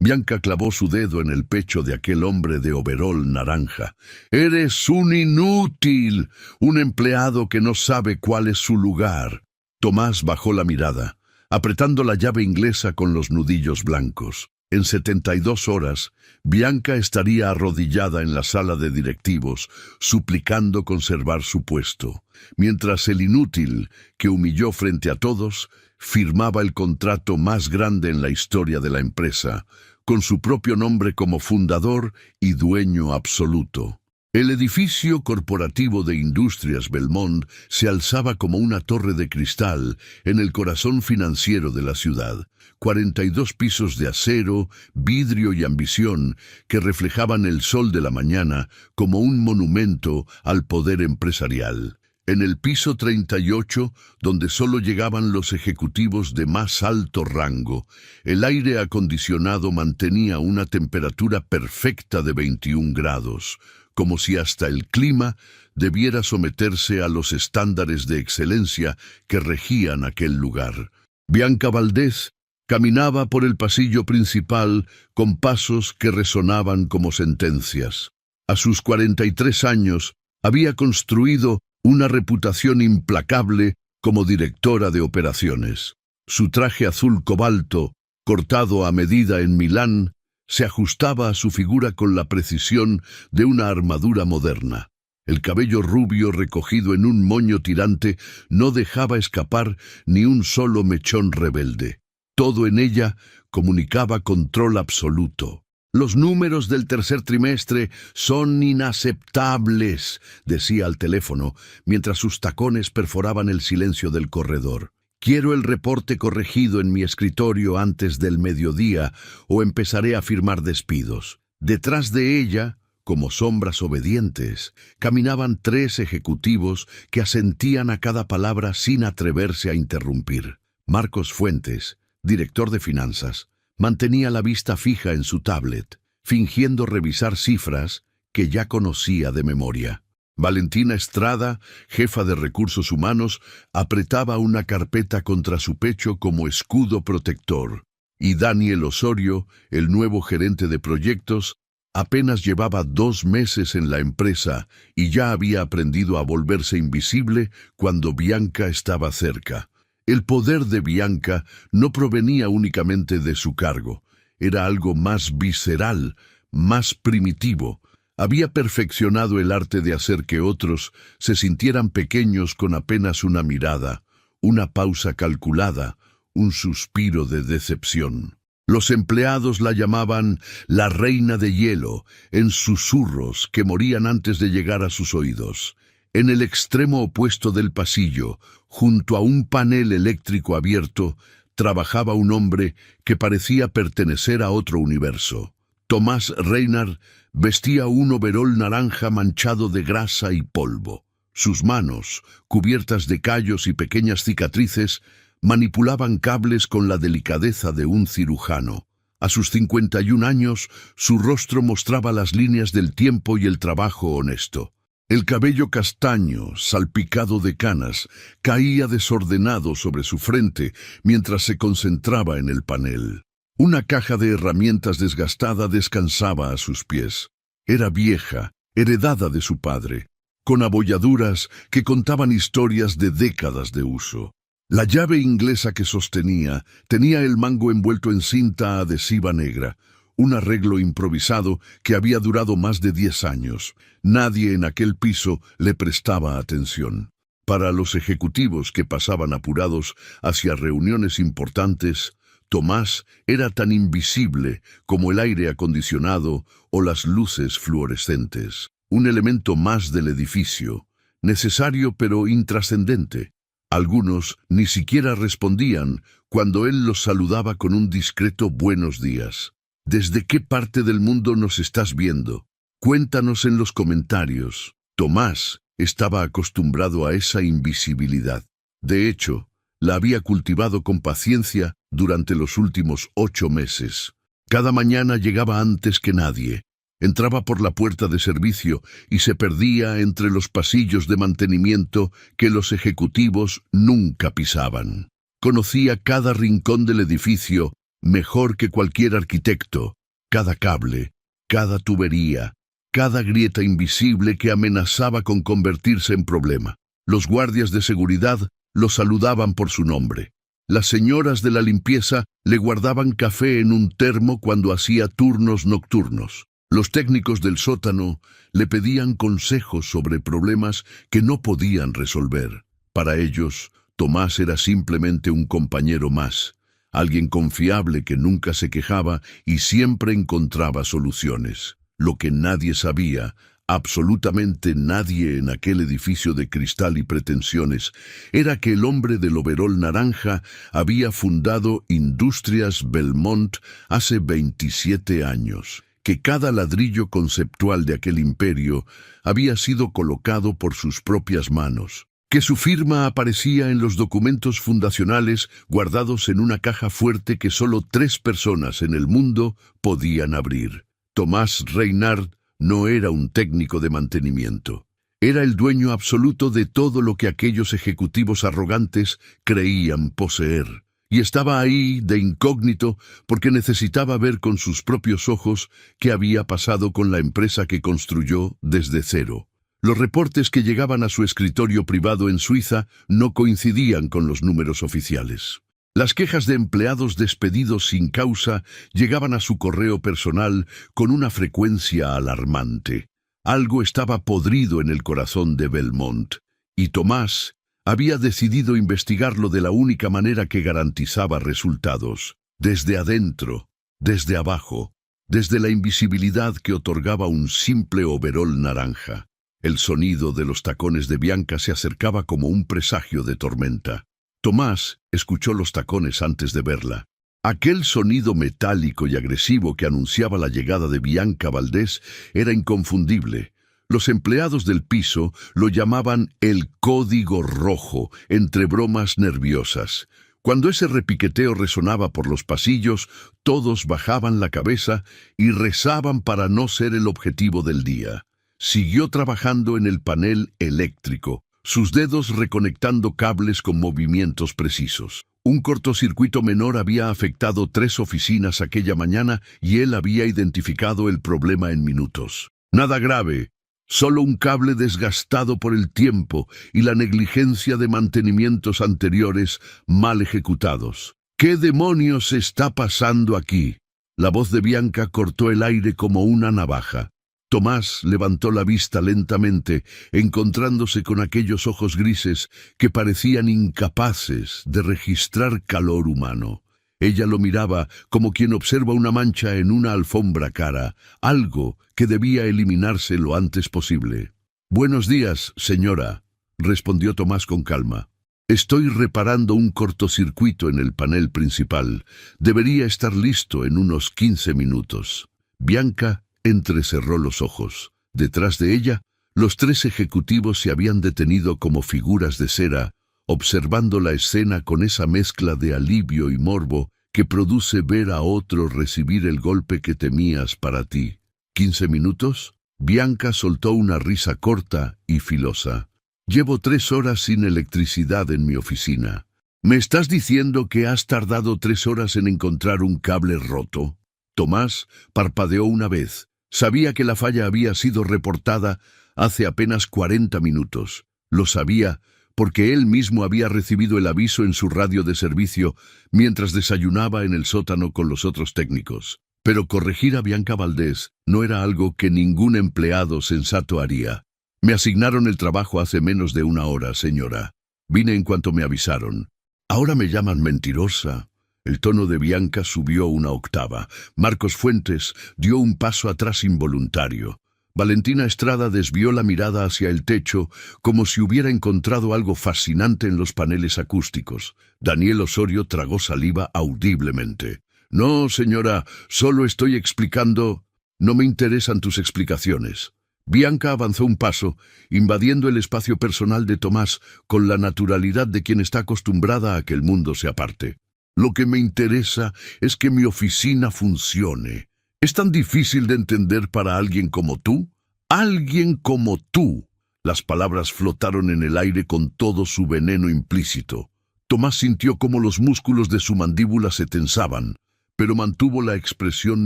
Bianca clavó su dedo en el pecho de aquel hombre de overol naranja. «Eres un inútil, un empleado que no sabe cuál es su lugar». Tomás bajó la mirada, apretando la llave inglesa con los nudillos blancos. En 72 horas, Bianca estaría arrodillada en la sala de directivos, suplicando conservar su puesto, mientras el inútil, que humilló frente a todos, firmaba el contrato más grande en la historia de la empresa, con su propio nombre como fundador y dueño absoluto. El edificio corporativo de Industrias Belmont se alzaba como una torre de cristal en el corazón financiero de la ciudad. 42 pisos de acero, vidrio y ambición que reflejaban el sol de la mañana como un monumento al poder empresarial. En el piso 38, donde solo llegaban los ejecutivos de más alto rango, el aire acondicionado mantenía una temperatura perfecta de 21 grados, como si hasta el clima debiera someterse a los estándares de excelencia que regían aquel lugar. Bianca Valdés caminaba por el pasillo principal con pasos que resonaban como sentencias. A sus 43 años había construido una reputación implacable como directora de operaciones. Su traje azul cobalto, cortado a medida en Milán, se ajustaba a su figura con la precisión de una armadura moderna. El cabello rubio recogido en un moño tirante no dejaba escapar ni un solo mechón rebelde. Todo en ella comunicaba control absoluto. «Los números del tercer trimestre son inaceptables», decía al teléfono, mientras sus tacones perforaban el silencio del corredor. «Quiero el reporte corregido en mi escritorio antes del mediodía o empezaré a firmar despidos». Detrás de ella, como sombras obedientes, caminaban 3 ejecutivos que asentían a cada palabra sin atreverse a interrumpir. Marcos Fuentes, director de finanzas, mantenía la vista fija en su tablet, fingiendo revisar cifras que ya conocía de memoria. Valentina Estrada, jefa de recursos humanos, apretaba una carpeta contra su pecho como escudo protector, y Daniel Osorio, el nuevo gerente de proyectos, apenas llevaba 2 meses en la empresa y ya había aprendido a volverse invisible cuando Bianca estaba cerca. El poder de Bianca no provenía únicamente de su cargo, era algo más visceral, más primitivo. Había perfeccionado el arte de hacer que otros se sintieran pequeños con apenas una mirada, una pausa calculada, un suspiro de decepción. Los empleados la llamaban la reina de hielo, en susurros que morían antes de llegar a sus oídos. En el extremo opuesto del pasillo, junto a un panel eléctrico abierto, trabajaba un hombre que parecía pertenecer a otro universo. Tomás Reynard vestía un overol naranja manchado de grasa y polvo. Sus manos, cubiertas de callos y pequeñas cicatrices, manipulaban cables con la delicadeza de un cirujano. A sus 51 años, su rostro mostraba las líneas del tiempo y el trabajo honesto. El cabello castaño, salpicado de canas, caía desordenado sobre su frente mientras se concentraba en el panel. Una caja de herramientas desgastada descansaba a sus pies. Era vieja, heredada de su padre, con abolladuras que contaban historias de décadas de uso. La llave inglesa que sostenía tenía el mango envuelto en cinta adhesiva negra, un arreglo improvisado que había durado más de 10 años. Nadie en aquel piso le prestaba atención. Para los ejecutivos que pasaban apurados hacia reuniones importantes, Tomás era tan invisible como el aire acondicionado o las luces fluorescentes. Un elemento más del edificio, necesario pero intrascendente. Algunos ni siquiera respondían cuando él los saludaba con un discreto buenos días. ¿Desde qué parte del mundo nos estás viendo? Cuéntanos en los comentarios. Tomás estaba acostumbrado a esa invisibilidad. De hecho, la había cultivado con paciencia durante los últimos 8 meses. Cada mañana llegaba antes que nadie. Entraba por la puerta de servicio y se perdía entre los pasillos de mantenimiento que los ejecutivos nunca pisaban. Conocía cada rincón del edificio mejor que cualquier arquitecto. Cada cable, cada tubería, cada grieta invisible que amenazaba con convertirse en problema. Los guardias de seguridad lo saludaban por su nombre. Las señoras de la limpieza le guardaban café en un termo cuando hacía turnos nocturnos. Los técnicos del sótano le pedían consejos sobre problemas que no podían resolver. Para ellos, Tomás era simplemente un compañero más, alguien confiable que nunca se quejaba y siempre encontraba soluciones. Lo que nadie sabía, absolutamente nadie en aquel edificio de cristal y pretensiones, era que el hombre del overol naranja había fundado Industrias Belmont hace 27 años, que cada ladrillo conceptual de aquel imperio había sido colocado por sus propias manos, que su firma aparecía en los documentos fundacionales guardados en una caja fuerte que solo 3 personas en el mundo podían abrir. Tomás Reynard no era un técnico de mantenimiento. Era el dueño absoluto de todo lo que aquellos ejecutivos arrogantes creían poseer. Y estaba ahí de incógnito porque necesitaba ver con sus propios ojos qué había pasado con la empresa que construyó desde cero. Los reportes que llegaban a su escritorio privado en Suiza no coincidían con los números oficiales. Las quejas de empleados despedidos sin causa llegaban a su correo personal con una frecuencia alarmante. Algo estaba podrido en el corazón de Belmont, y Tomás había decidido investigarlo de la única manera que garantizaba resultados, desde adentro, desde abajo, desde la invisibilidad que otorgaba un simple overol naranja. El sonido de los tacones de Bianca se acercaba como un presagio de tormenta. Tomás escuchó los tacones antes de verla. Aquel sonido metálico y agresivo que anunciaba la llegada de Bianca Valdés era inconfundible. Los empleados del piso lo llamaban el código rojo, entre bromas nerviosas. Cuando ese repiqueteo resonaba por los pasillos, todos bajaban la cabeza y rezaban para no ser el objetivo del día. Siguió trabajando en el panel eléctrico, sus dedos reconectando cables con movimientos precisos. Un cortocircuito menor había afectado 3 oficinas aquella mañana y él había identificado el problema en minutos. Nada grave, solo un cable desgastado por el tiempo y la negligencia de mantenimientos anteriores mal ejecutados. ¿Qué demonios está pasando aquí? La voz de Bianca cortó el aire como una navaja. Tomás levantó la vista lentamente, encontrándose con aquellos ojos grises que parecían incapaces de registrar calor humano. Ella lo miraba como quien observa una mancha en una alfombra cara, algo que debía eliminarse lo antes posible. «Buenos días, señora», respondió Tomás con calma. «Estoy reparando un cortocircuito en el panel principal. Debería estar listo en unos 15 minutos». Bianca entrecerró los ojos. Detrás de ella, los 3 ejecutivos se habían detenido como figuras de cera, observando la escena con esa mezcla de alivio y morbo que produce ver a otro recibir el golpe que temías para ti. ¿15 minutos? Bianca soltó una risa corta y filosa. «Llevo 3 horas sin electricidad en mi oficina. ¿Me estás diciendo que has tardado 3 horas en encontrar un cable roto?» Tomás parpadeó una vez. Sabía que la falla había sido reportada hace apenas 40 minutos. Lo sabía porque él mismo había recibido el aviso en su radio de servicio mientras desayunaba en el sótano con los otros técnicos. Pero corregir a Bianca Valdés no era algo que ningún empleado sensato haría. «Me asignaron el trabajo hace menos de 1 hora, señora. Vine en cuanto me avisaron». «Ahora me llaman mentirosa». El tono de Bianca subió una octava. Marcos Fuentes dio un paso atrás involuntario. Valentina Estrada desvió la mirada hacia el techo como si hubiera encontrado algo fascinante en los paneles acústicos. Daniel Osorio tragó saliva audiblemente. «No, señora, solo estoy explicando». «No me interesan tus explicaciones». Bianca avanzó un paso, invadiendo el espacio personal de Tomás con la naturalidad de quien está acostumbrada a que el mundo se aparte. «Lo que me interesa es que mi oficina funcione. ¿Es tan difícil de entender para alguien como tú?» «Alguien como tú». Las palabras flotaron en el aire con todo su veneno implícito. Tomás sintió como los músculos de su mandíbula se tensaban. pero mantuvo la expresión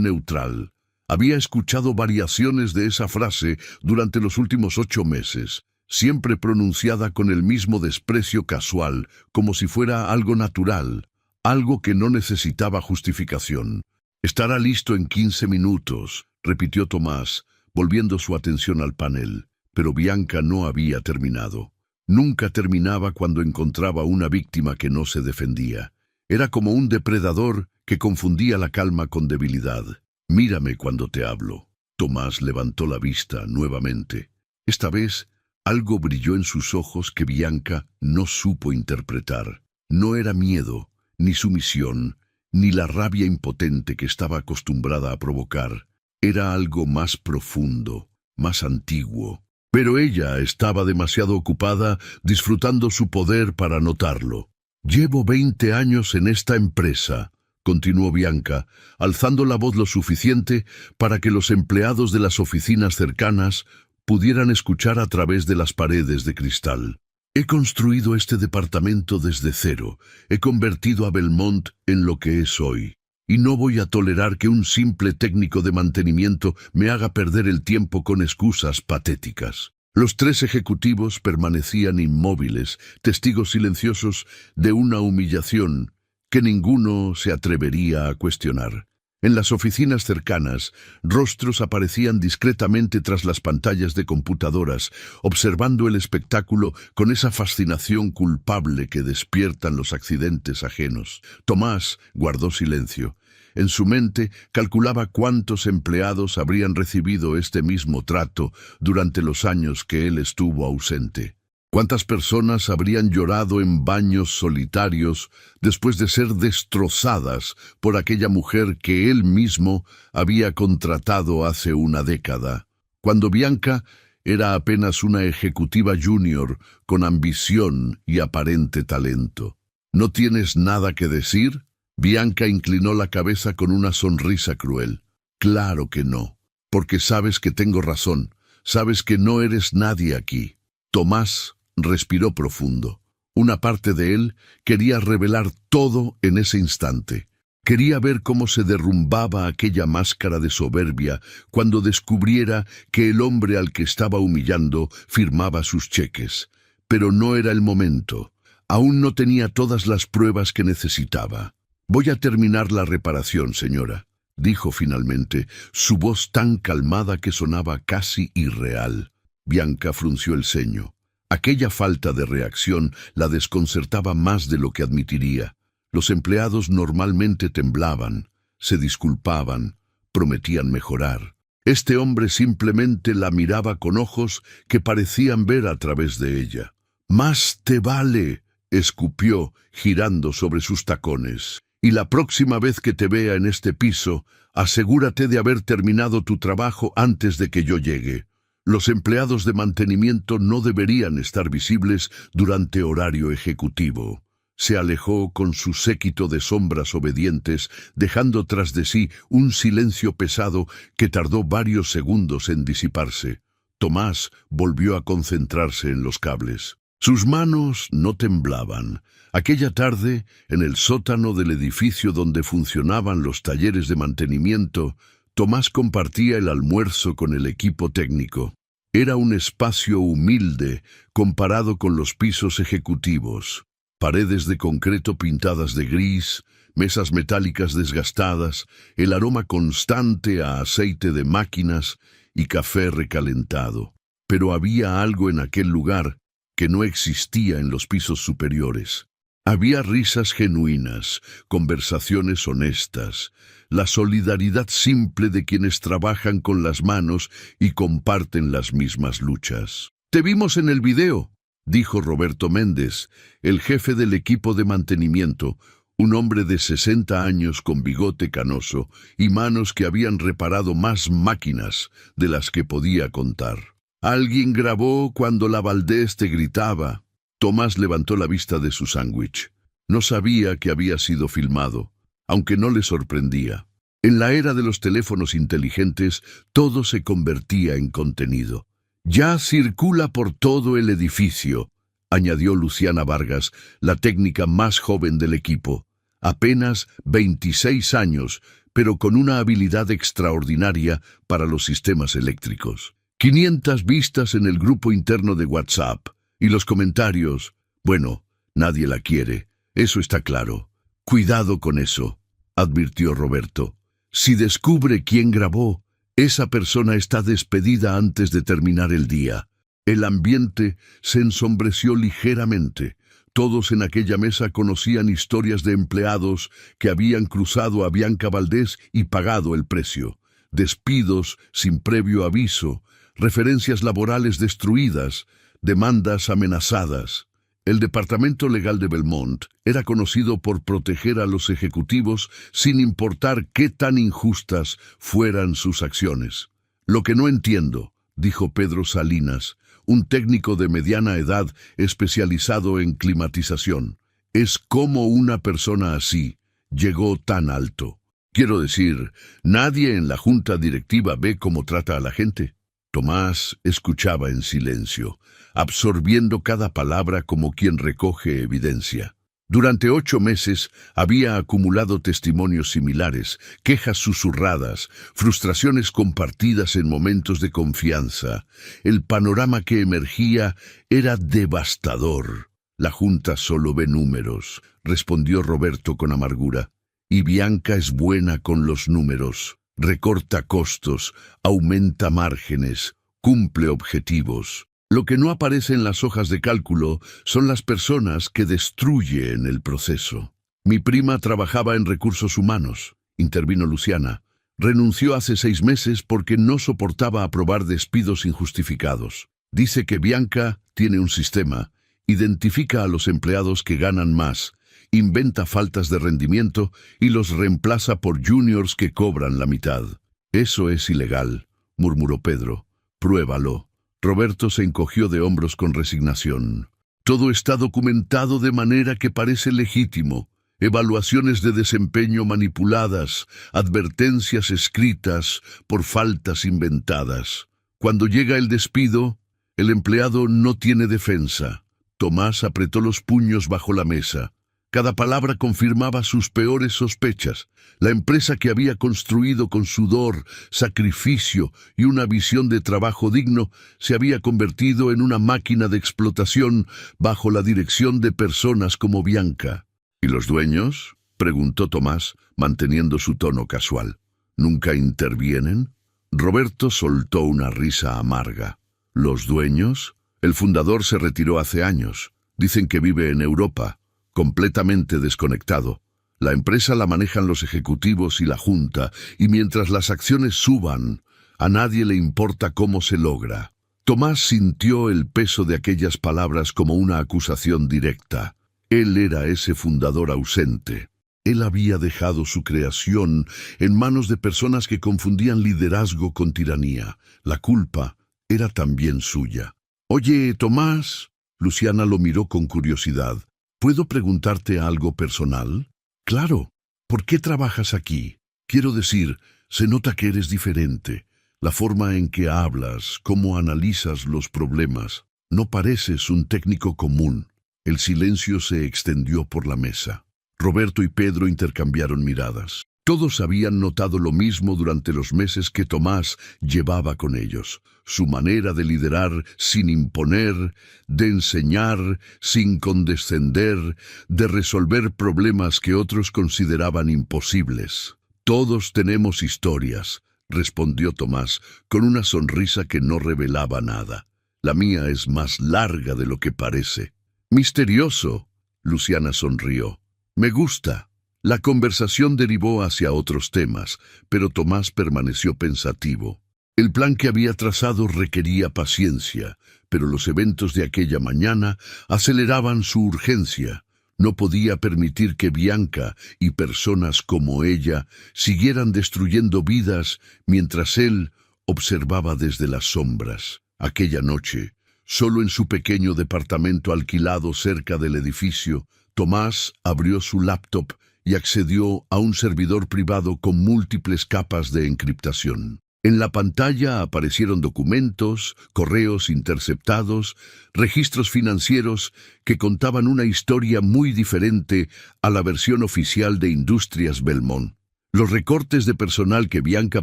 neutral. Había escuchado variaciones de esa frase durante los últimos 8 meses, siempre pronunciada con el mismo desprecio casual, como si fuera algo natural, algo que no necesitaba justificación. «Estará listo en 15 minutos», repitió Tomás, volviendo su atención al panel. Pero Bianca no había terminado. Nunca terminaba cuando encontraba una víctima que no se defendía. Era como un depredador que confundía la calma con debilidad. «Mírame cuando te hablo». Tomás levantó la vista nuevamente. Esta vez, algo brilló en sus ojos que Bianca no supo interpretar. No era miedo, ni sumisión, ni la rabia impotente que estaba acostumbrada a provocar. Era algo más profundo, más antiguo. Pero ella estaba demasiado ocupada disfrutando su poder para notarlo. «Llevo 20 años en esta empresa», continuó Bianca, alzando la voz lo suficiente para que los empleados de las oficinas cercanas pudieran escuchar a través de las paredes de cristal. «He construido este departamento desde cero, he convertido a Belmont en lo que es hoy, y no voy a tolerar que un simple técnico de mantenimiento me haga perder el tiempo con excusas patéticas». Los 3 ejecutivos permanecían inmóviles, testigos silenciosos de una humillación que ninguno se atrevería a cuestionar. En las oficinas cercanas, rostros aparecían discretamente tras las pantallas de computadoras, observando el espectáculo con esa fascinación culpable que despiertan los accidentes ajenos. Tomás guardó silencio. En su mente calculaba cuántos empleados habrían recibido este mismo trato durante los años que él estuvo ausente. ¿Cuántas personas habrían llorado en baños solitarios después de ser destrozadas por aquella mujer que él mismo había contratado hace una década, cuando Bianca era apenas una ejecutiva junior con ambición y aparente talento? ¿No tienes nada que decir? Bianca inclinó la cabeza con una sonrisa cruel. «Claro que no, porque sabes que tengo razón, sabes que no eres nadie aquí». Tomás respiró profundo. Una parte de él quería revelar todo en ese instante. Quería ver cómo se derrumbaba aquella máscara de soberbia cuando descubriera que el hombre al que estaba humillando firmaba sus cheques. Pero no era el momento. Aún no tenía todas las pruebas que necesitaba. «Voy a terminar la reparación, señora», dijo finalmente, su voz tan calmada que sonaba casi irreal. Bianca frunció el ceño. Aquella falta de reacción la desconcertaba más de lo que admitiría. Los empleados normalmente temblaban, se disculpaban, prometían mejorar. Este hombre simplemente la miraba con ojos que parecían ver a través de ella. «Más te vale», escupió, girando sobre sus tacones. «Y la próxima vez que te vea en este piso, asegúrate de haber terminado tu trabajo antes de que yo llegue. Los empleados de mantenimiento no deberían estar visibles durante horario ejecutivo». Se alejó con su séquito de sombras obedientes, dejando tras de sí un silencio pesado que tardó varios segundos en disiparse. Tomás volvió a concentrarse en los cables. Sus manos no temblaban. Aquella tarde, en el sótano del edificio donde funcionaban los talleres de mantenimiento, Tomás compartía el almuerzo con el equipo técnico. Era un espacio humilde comparado con los pisos ejecutivos. Paredes de concreto pintadas de gris, mesas metálicas desgastadas, el aroma constante a aceite de máquinas y café recalentado. Pero había algo en aquel lugar que no existía en los pisos superiores. Había risas genuinas, conversaciones honestas, la solidaridad simple de quienes trabajan con las manos y comparten las mismas luchas. «Te vimos en el video», dijo Roberto Méndez, el jefe del equipo de mantenimiento, un hombre de 60 años con bigote canoso y manos que habían reparado más máquinas de las que podía contar. «Alguien grabó cuando la Valdés te gritaba». Tomás levantó la vista de su sándwich. No sabía que había sido filmado, aunque no le sorprendía. En la era de los teléfonos inteligentes, todo se convertía en contenido. «Ya circula por todo el edificio», añadió Luciana Vargas, la técnica más joven del equipo. apenas 26 años, pero con una habilidad extraordinaria para los sistemas eléctricos. 500 vistas en el grupo interno de WhatsApp, y los comentarios, bueno, nadie la quiere, eso está claro. Cuidado con eso, advirtió Roberto. Si descubre quién grabó, esa persona está despedida antes de terminar el día. El ambiente se ensombreció ligeramente. Todos en aquella mesa conocían historias de empleados que habían cruzado a Bianca Valdés y pagado el precio. Despidos sin previo aviso, referencias laborales destruidas, demandas amenazadas. El Departamento Legal de Belmont era conocido por proteger a los ejecutivos sin importar qué tan injustas fueran sus acciones. Lo que no entiendo, dijo Pedro Salinas, un técnico de mediana edad especializado en climatización, es cómo una persona así llegó tan alto. Quiero decir, nadie en la junta directiva ve cómo trata a la gente. Tomás escuchaba en silencio, absorbiendo cada palabra como quien recoge evidencia. Durante 8 meses había acumulado testimonios similares, quejas susurradas, frustraciones compartidas en momentos de confianza. El panorama que emergía era devastador. La junta solo ve números, respondió Roberto con amargura. Y Bianca es buena con los números. Recorta costos, aumenta márgenes, cumple objetivos. Lo que no aparece en las hojas de cálculo son las personas que destruye en el proceso. Mi prima trabajaba en recursos humanos, intervino Luciana. Renunció hace 6 meses porque no soportaba aprobar despidos injustificados. Dice que Bianca tiene un sistema, identifica a los empleados que ganan más, inventa faltas de rendimiento y los reemplaza por juniors que cobran la mitad. Eso es ilegal, murmuró Pedro. Pruébalo. Roberto se encogió de hombros con resignación. Todo está documentado de manera que parece legítimo. Evaluaciones de desempeño manipuladas, advertencias escritas por faltas inventadas. Cuando llega el despido, el empleado no tiene defensa. Tomás apretó los puños bajo la mesa. Cada palabra confirmaba sus peores sospechas. La empresa que había construido con sudor, sacrificio y una visión de trabajo digno se había convertido en una máquina de explotación bajo la dirección de personas como Bianca. ¿Y los dueños?, preguntó Tomás, manteniendo su tono casual. ¿Nunca intervienen? Roberto soltó una risa amarga. ¿Los dueños? El fundador se retiró hace años. Dicen que vive en Europa, completamente desconectado. La empresa la manejan los ejecutivos y la junta, y mientras las acciones suban, a nadie le importa cómo se logra. Tomás sintió el peso de aquellas palabras como una acusación directa. Él era ese fundador ausente. Él había dejado su creación en manos de personas que confundían liderazgo con tiranía. La culpa era también suya. «Oye, Tomás», Luciana lo miró con curiosidad, ¿puedo preguntarte algo personal? Claro. ¿Por qué trabajas aquí? Quiero decir, se nota que eres diferente. La forma en que hablas, cómo analizas los problemas. No pareces un técnico común. El silencio se extendió por la mesa. Roberto y Pedro intercambiaron miradas. Todos habían notado lo mismo durante los meses que Tomás llevaba con ellos. Su manera de liderar sin imponer, de enseñar sin condescender, de resolver problemas que otros consideraban imposibles. «Todos tenemos historias», respondió Tomás, con una sonrisa que no revelaba nada. «La mía es más larga de lo que parece». «Misterioso», Luciana sonrió. «Me gusta». La conversación derivó hacia otros temas, pero Tomás permaneció pensativo. El plan que había trazado requería paciencia, pero los eventos de aquella mañana aceleraban su urgencia. No podía permitir que Bianca y personas como ella siguieran destruyendo vidas mientras él observaba desde las sombras. Aquella noche, solo en su pequeño departamento alquilado cerca del edificio, Tomás abrió su laptop y accedió a un servidor privado con múltiples capas de encriptación. En la pantalla aparecieron documentos, correos interceptados, registros financieros que contaban una historia muy diferente a la versión oficial de Industrias Belmont. Los recortes de personal que Bianca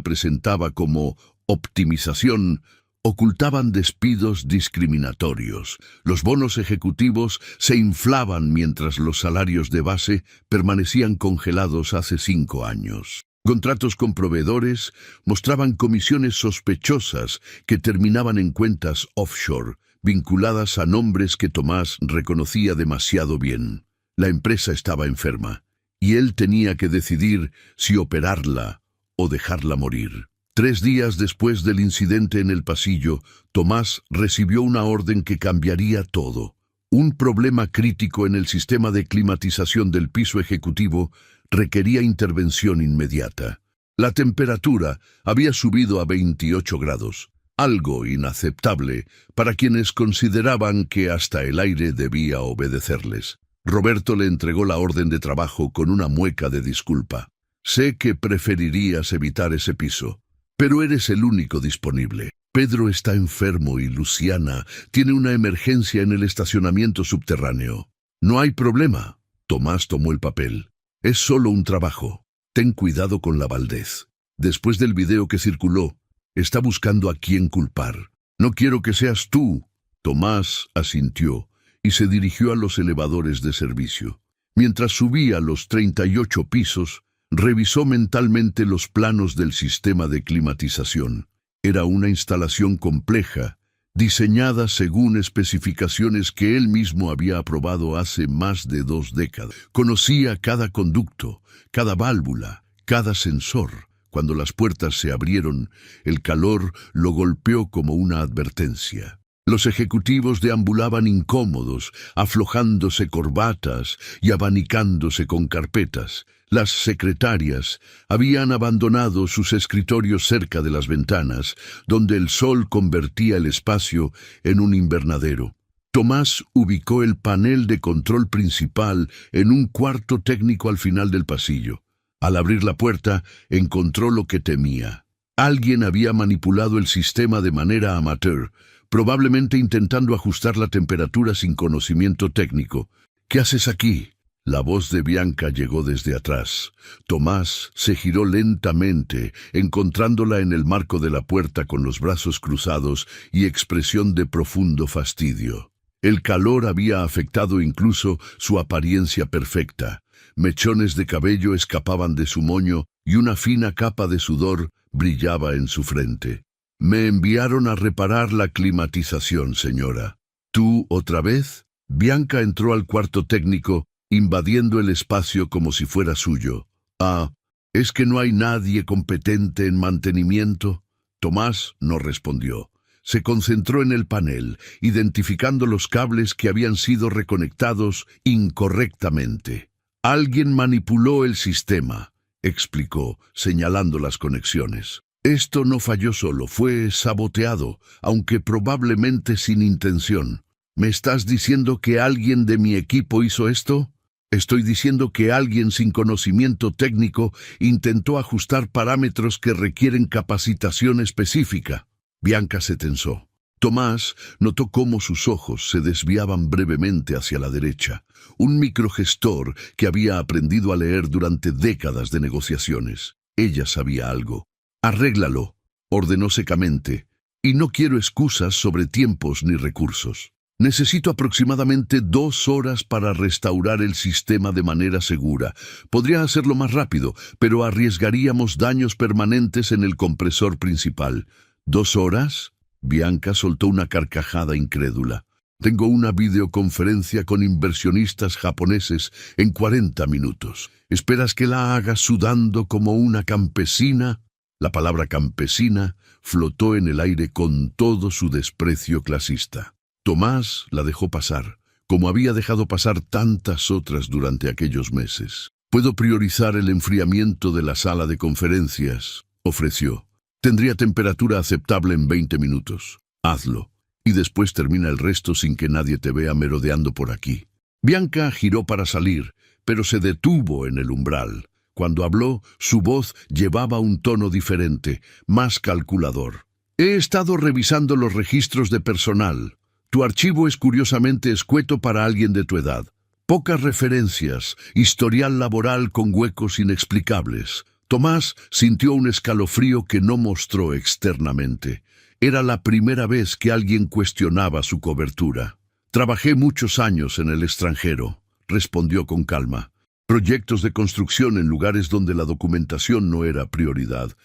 presentaba como optimización ocultaban despidos discriminatorios. Los bonos ejecutivos se inflaban mientras los salarios de base permanecían congelados hace 5 años. Contratos con proveedores mostraban comisiones sospechosas que terminaban en cuentas offshore, vinculadas a nombres que Tomás reconocía demasiado bien. La empresa estaba enferma, y él tenía que decidir si operarla o dejarla morir. 3 días después del incidente en el pasillo, Tomás recibió una orden que cambiaría todo. Un problema crítico en el sistema de climatización del piso ejecutivo requería intervención inmediata. La temperatura había subido a 28 grados, algo inaceptable para quienes consideraban que hasta el aire debía obedecerles. Roberto le entregó la orden de trabajo con una mueca de disculpa. Sé que preferirías evitar ese piso, pero eres el único disponible. Pedro está enfermo y Luciana tiene una emergencia en el estacionamiento subterráneo. No hay problema. Tomás tomó el papel. Es solo un trabajo. Ten cuidado con la Valdez. Después del video que circuló, está buscando a quién culpar. No quiero que seas tú. Tomás asintió y se dirigió a los elevadores de servicio. Mientras subía los 38 pisos, revisó mentalmente los planos del sistema de climatización. Era una instalación compleja, diseñada según especificaciones que él mismo había aprobado hace más de 2 décadas. Conocía cada conducto, cada válvula, cada sensor. Cuando las puertas se abrieron, el calor lo golpeó como una advertencia. Los ejecutivos deambulaban incómodos, aflojándose corbatas y abanicándose con carpetas. Las secretarias habían abandonado sus escritorios cerca de las ventanas, donde el sol convertía el espacio en un invernadero. Tomás ubicó el panel de control principal en un cuarto técnico al final del pasillo. Al abrir la puerta, encontró lo que temía. Alguien había manipulado el sistema de manera amateur, probablemente intentando ajustar la temperatura sin conocimiento técnico. ¿Qué haces aquí? La voz de Bianca llegó desde atrás. Tomás se giró lentamente, encontrándola en el marco de la puerta con los brazos cruzados y expresión de profundo fastidio. El calor había afectado incluso su apariencia perfecta. Mechones de cabello escapaban de su moño y una fina capa de sudor brillaba en su frente. Me enviaron a reparar la climatización, señora. ¿Tú otra vez? Bianca entró al cuarto técnico, invadiendo el espacio como si fuera suyo. Ah, ¿es que no hay nadie competente en mantenimiento? Tomás no respondió. Se concentró en el panel, identificando los cables que habían sido reconectados incorrectamente. Alguien manipuló el sistema, explicó, señalando las conexiones. Esto no falló solo, fue saboteado, aunque probablemente sin intención. ¿Me estás diciendo que alguien de mi equipo hizo esto? Estoy diciendo que alguien sin conocimiento técnico intentó ajustar parámetros que requieren capacitación específica. Bianca se tensó. Tomás notó cómo sus ojos se desviaban brevemente hacia la derecha, un microgestor que había aprendido a leer durante décadas de negociaciones. Ella sabía algo. «Arréglalo», ordenó secamente, «y no quiero excusas sobre tiempos ni recursos. Necesito aproximadamente 2 horas para restaurar el sistema de manera segura. Podría hacerlo más rápido, pero arriesgaríamos daños permanentes en el compresor principal». ¿2 horas? Bianca soltó una carcajada incrédula. Tengo una videoconferencia con inversionistas japoneses en 40 minutos. ¿Esperas que la haga sudando como una campesina? La palabra campesina flotó en el aire con todo su desprecio clasista. Tomás la dejó pasar, como había dejado pasar tantas otras durante aquellos meses. «Puedo priorizar el enfriamiento de la sala de conferencias», ofreció. «Tendría temperatura aceptable en 20 minutos. Hazlo, y después termina el resto sin que nadie te vea merodeando por aquí». Bianca giró para salir, pero se detuvo en el umbral. Cuando habló, su voz llevaba un tono diferente, más calculador. He estado revisando los registros de personal. Tu archivo es curiosamente escueto para alguien de tu edad. Pocas referencias, historial laboral con huecos inexplicables. Tomás sintió un escalofrío que no mostró externamente. Era la primera vez que alguien cuestionaba su cobertura. Trabajé muchos años en el extranjero, respondió con calma. Proyectos de construcción en lugares donde la documentación no era prioridad.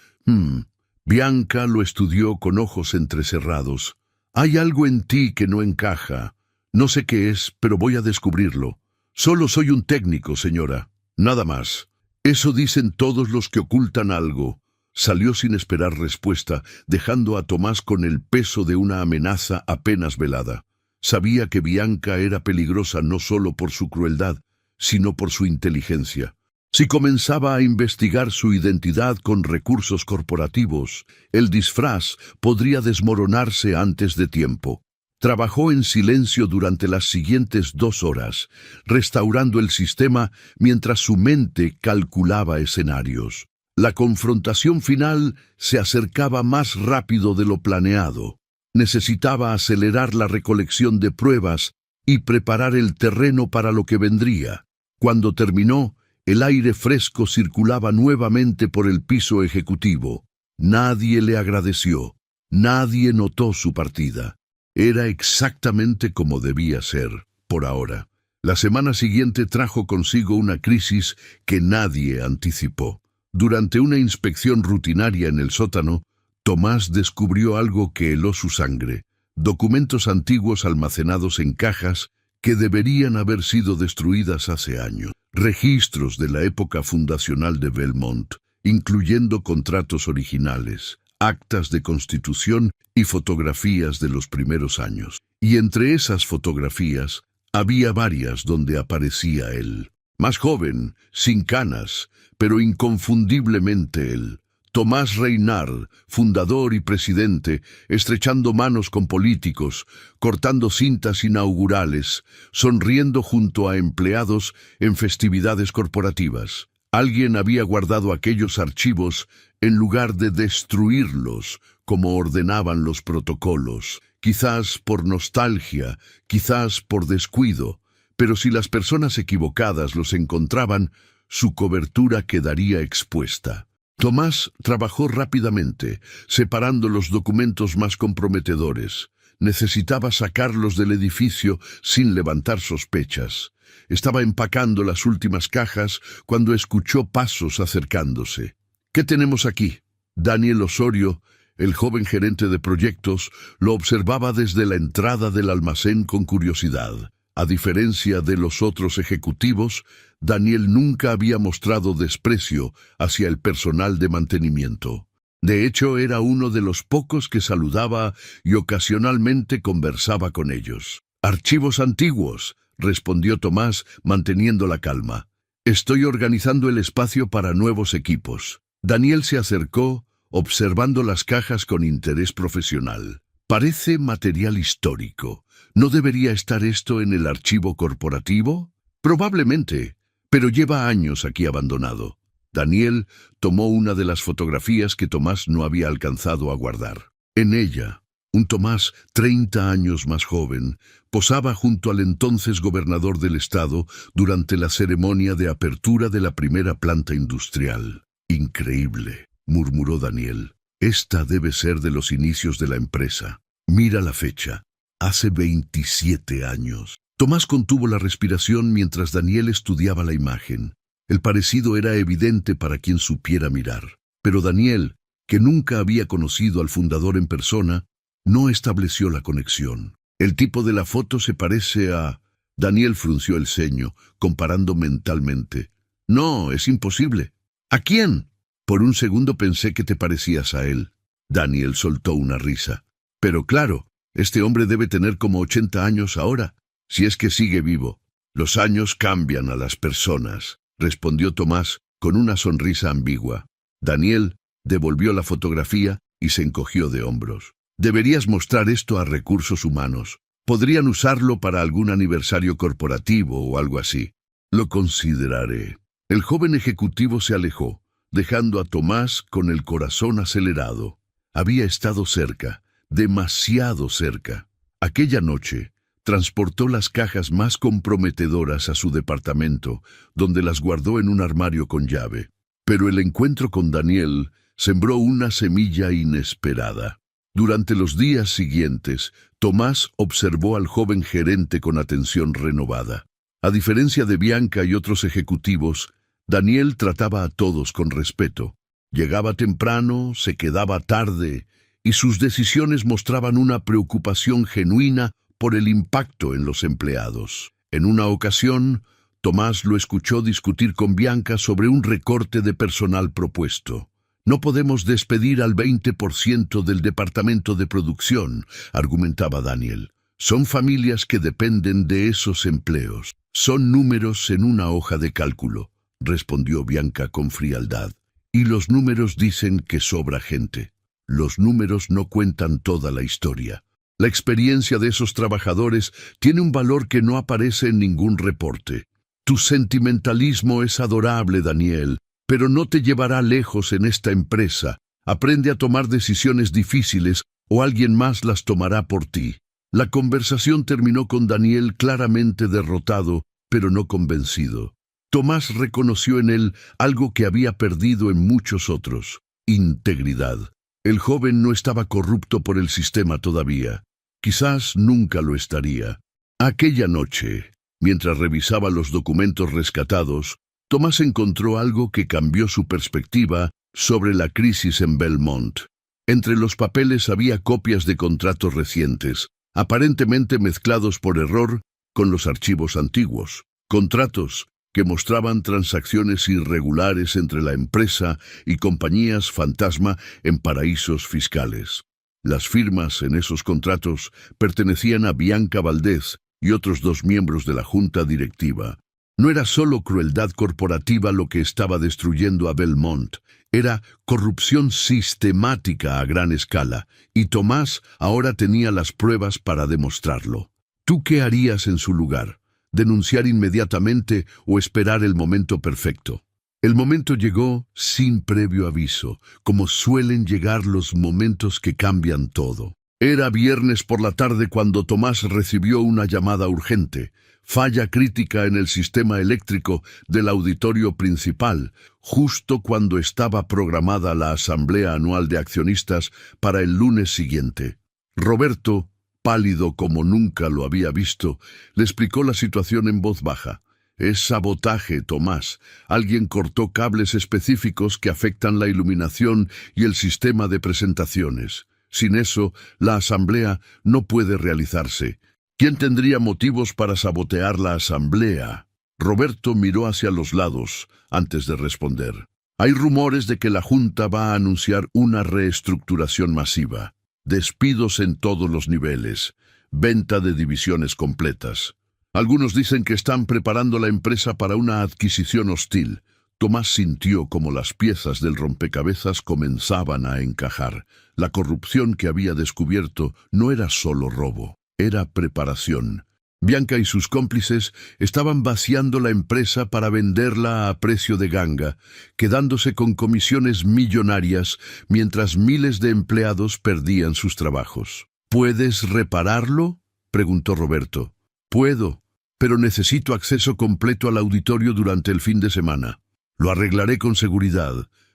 Bianca lo estudió con ojos entrecerrados. Hay algo en ti que no encaja. No sé qué es, pero voy a descubrirlo. Solo soy un técnico, señora. Nada más. Eso dicen todos los que ocultan algo. Salió sin esperar respuesta, dejando a Tomás con el peso de una amenaza apenas velada. Sabía que Bianca era peligrosa no solo por su crueldad, sino por su inteligencia. Si comenzaba a investigar su identidad con recursos corporativos, el disfraz podría desmoronarse antes de tiempo. Trabajó en silencio durante las siguientes 2 horas, restaurando el sistema mientras su mente calculaba escenarios. La confrontación final se acercaba más rápido de lo planeado. Necesitaba acelerar la recolección de pruebas y preparar el terreno para lo que vendría. Cuando terminó, el aire fresco circulaba nuevamente por el piso ejecutivo. Nadie le agradeció. Nadie notó su partida. Era exactamente como debía ser, por ahora. La semana siguiente trajo consigo una crisis que nadie anticipó. Durante una inspección rutinaria en el sótano, Tomás descubrió algo que heló su sangre. Documentos antiguos almacenados en cajas que deberían haber sido destruidas hace años. Registros de la época fundacional de Belmont, incluyendo contratos originales, actas de constitución y fotografías de los primeros años. Y entre esas fotografías había varias donde aparecía él. Más joven, sin canas, pero inconfundiblemente él. Tomás Reynard, fundador y presidente, estrechando manos con políticos, cortando cintas inaugurales, sonriendo junto a empleados en festividades corporativas. Alguien había guardado aquellos archivos en lugar de destruirlos, como ordenaban los protocolos, quizás por nostalgia, quizás por descuido, pero si las personas equivocadas los encontraban, su cobertura quedaría expuesta. Tomás trabajó rápidamente, separando los documentos más comprometedores. Necesitaba sacarlos del edificio sin levantar sospechas. Estaba empacando las últimas cajas cuando escuchó pasos acercándose. ¿Qué tenemos aquí? Daniel Osorio, el joven gerente de proyectos, lo observaba desde la entrada del almacén con curiosidad. A diferencia de los otros ejecutivos, Daniel nunca había mostrado desprecio hacia el personal de mantenimiento. De hecho, era uno de los pocos que saludaba y ocasionalmente conversaba con ellos. «Archivos antiguos», respondió Tomás, manteniendo la calma. «Estoy organizando el espacio para nuevos equipos». Daniel se acercó, observando las cajas con interés profesional. «Parece material histórico. ¿No debería estar esto en el archivo corporativo? Probablemente, pero lleva años aquí abandonado». Daniel tomó una de las fotografías que Tomás no había alcanzado a guardar. En ella, un Tomás 30 años más joven posaba junto al entonces gobernador del estado durante la ceremonia de apertura de la primera planta industrial. «Increíble», murmuró Daniel. «Esta debe ser de los inicios de la empresa. Mira la fecha. Hace 27 años». Tomás contuvo la respiración mientras Daniel estudiaba la imagen. El parecido era evidente para quien supiera mirar. Pero Daniel, que nunca había conocido al fundador en persona, no estableció la conexión. «El tipo de la foto se parece a...» Daniel frunció el ceño, comparando mentalmente. «No, es imposible». «¿A quién?» «Por un segundo pensé que te parecías a él». Daniel soltó una risa. «Pero claro, este hombre debe tener como 80 años ahora, si es que sigue vivo». «Los años cambian a las personas», respondió Tomás con una sonrisa ambigua. Daniel devolvió la fotografía y se encogió de hombros. «Deberías mostrar esto a recursos humanos. Podrían usarlo para algún aniversario corporativo o algo así». «Lo consideraré». El joven ejecutivo se alejó, dejando a Tomás con el corazón acelerado. Había estado cerca, demasiado cerca. Aquella noche, transportó las cajas más comprometedoras a su departamento, donde las guardó en un armario con llave. Pero el encuentro con Daniel sembró una semilla inesperada. Durante los días siguientes, Tomás observó al joven gerente con atención renovada. A diferencia de Bianca y otros ejecutivos, Daniel trataba a todos con respeto. Llegaba temprano, se quedaba tarde, y sus decisiones mostraban una preocupación genuina por el impacto en los empleados. En una ocasión, Tomás lo escuchó discutir con Bianca sobre un recorte de personal propuesto. «No podemos despedir al 20% del departamento de producción», argumentaba Daniel. «Son familias que dependen de esos empleos. Son números en una hoja de cálculo», respondió Bianca con frialdad. «Y los números dicen que sobra gente. Los números no cuentan toda la historia. La experiencia de esos trabajadores tiene un valor que no aparece en ningún reporte. Tu sentimentalismo es adorable, Daniel, pero no te llevará lejos en esta empresa. Aprende a tomar decisiones difíciles o alguien más las tomará por ti». La conversación terminó con Daniel claramente derrotado, pero no convencido. Tomás reconoció en él algo que había perdido en muchos otros: integridad. El joven no estaba corrupto por el sistema todavía. Quizás nunca lo estaría. Aquella noche, mientras revisaba los documentos rescatados, Tomás encontró algo que cambió su perspectiva sobre la crisis en Belmont. Entre los papeles había copias de contratos recientes, aparentemente mezclados por error con los archivos antiguos. Contratos que mostraban transacciones irregulares entre la empresa y compañías fantasma en paraísos fiscales. Las firmas en esos contratos pertenecían a Bianca Valdez y otros 2 miembros de la junta directiva. No era solo crueldad corporativa lo que estaba destruyendo a Belmont, era corrupción sistemática a gran escala, y Tomás ahora tenía las pruebas para demostrarlo. ¿Tú qué harías en su lugar? ¿Denunciar inmediatamente o esperar el momento perfecto? El momento llegó sin previo aviso, como suelen llegar los momentos que cambian todo. Era viernes por la tarde cuando Tomás recibió una llamada urgente. Falla crítica en el sistema eléctrico del auditorio principal, justo cuando estaba programada la asamblea anual de accionistas para el lunes siguiente. Roberto, pálido como nunca lo había visto, le explicó la situación en voz baja. «Es sabotaje, Tomás. Alguien cortó cables específicos que afectan la iluminación y el sistema de presentaciones. Sin eso, la asamblea no puede realizarse. ¿Quién tendría motivos para sabotear la asamblea?» Roberto miró hacia los lados antes de responder. «Hay rumores de que la Junta va a anunciar una reestructuración masiva. Despidos en todos los niveles. Venta de divisiones completas. Algunos dicen que están preparando la empresa para una adquisición hostil». Tomás sintió como las piezas del rompecabezas comenzaban a encajar. La corrupción que había descubierto no era solo robo, era preparación. Bianca y sus cómplices estaban vaciando la empresa para venderla a precio de ganga, quedándose con comisiones millonarias mientras miles de empleados perdían sus trabajos. «¿Puedes repararlo?», preguntó Roberto. «Puedo, pero necesito acceso completo al auditorio durante el fin de semana. Lo arreglaré con seguridad,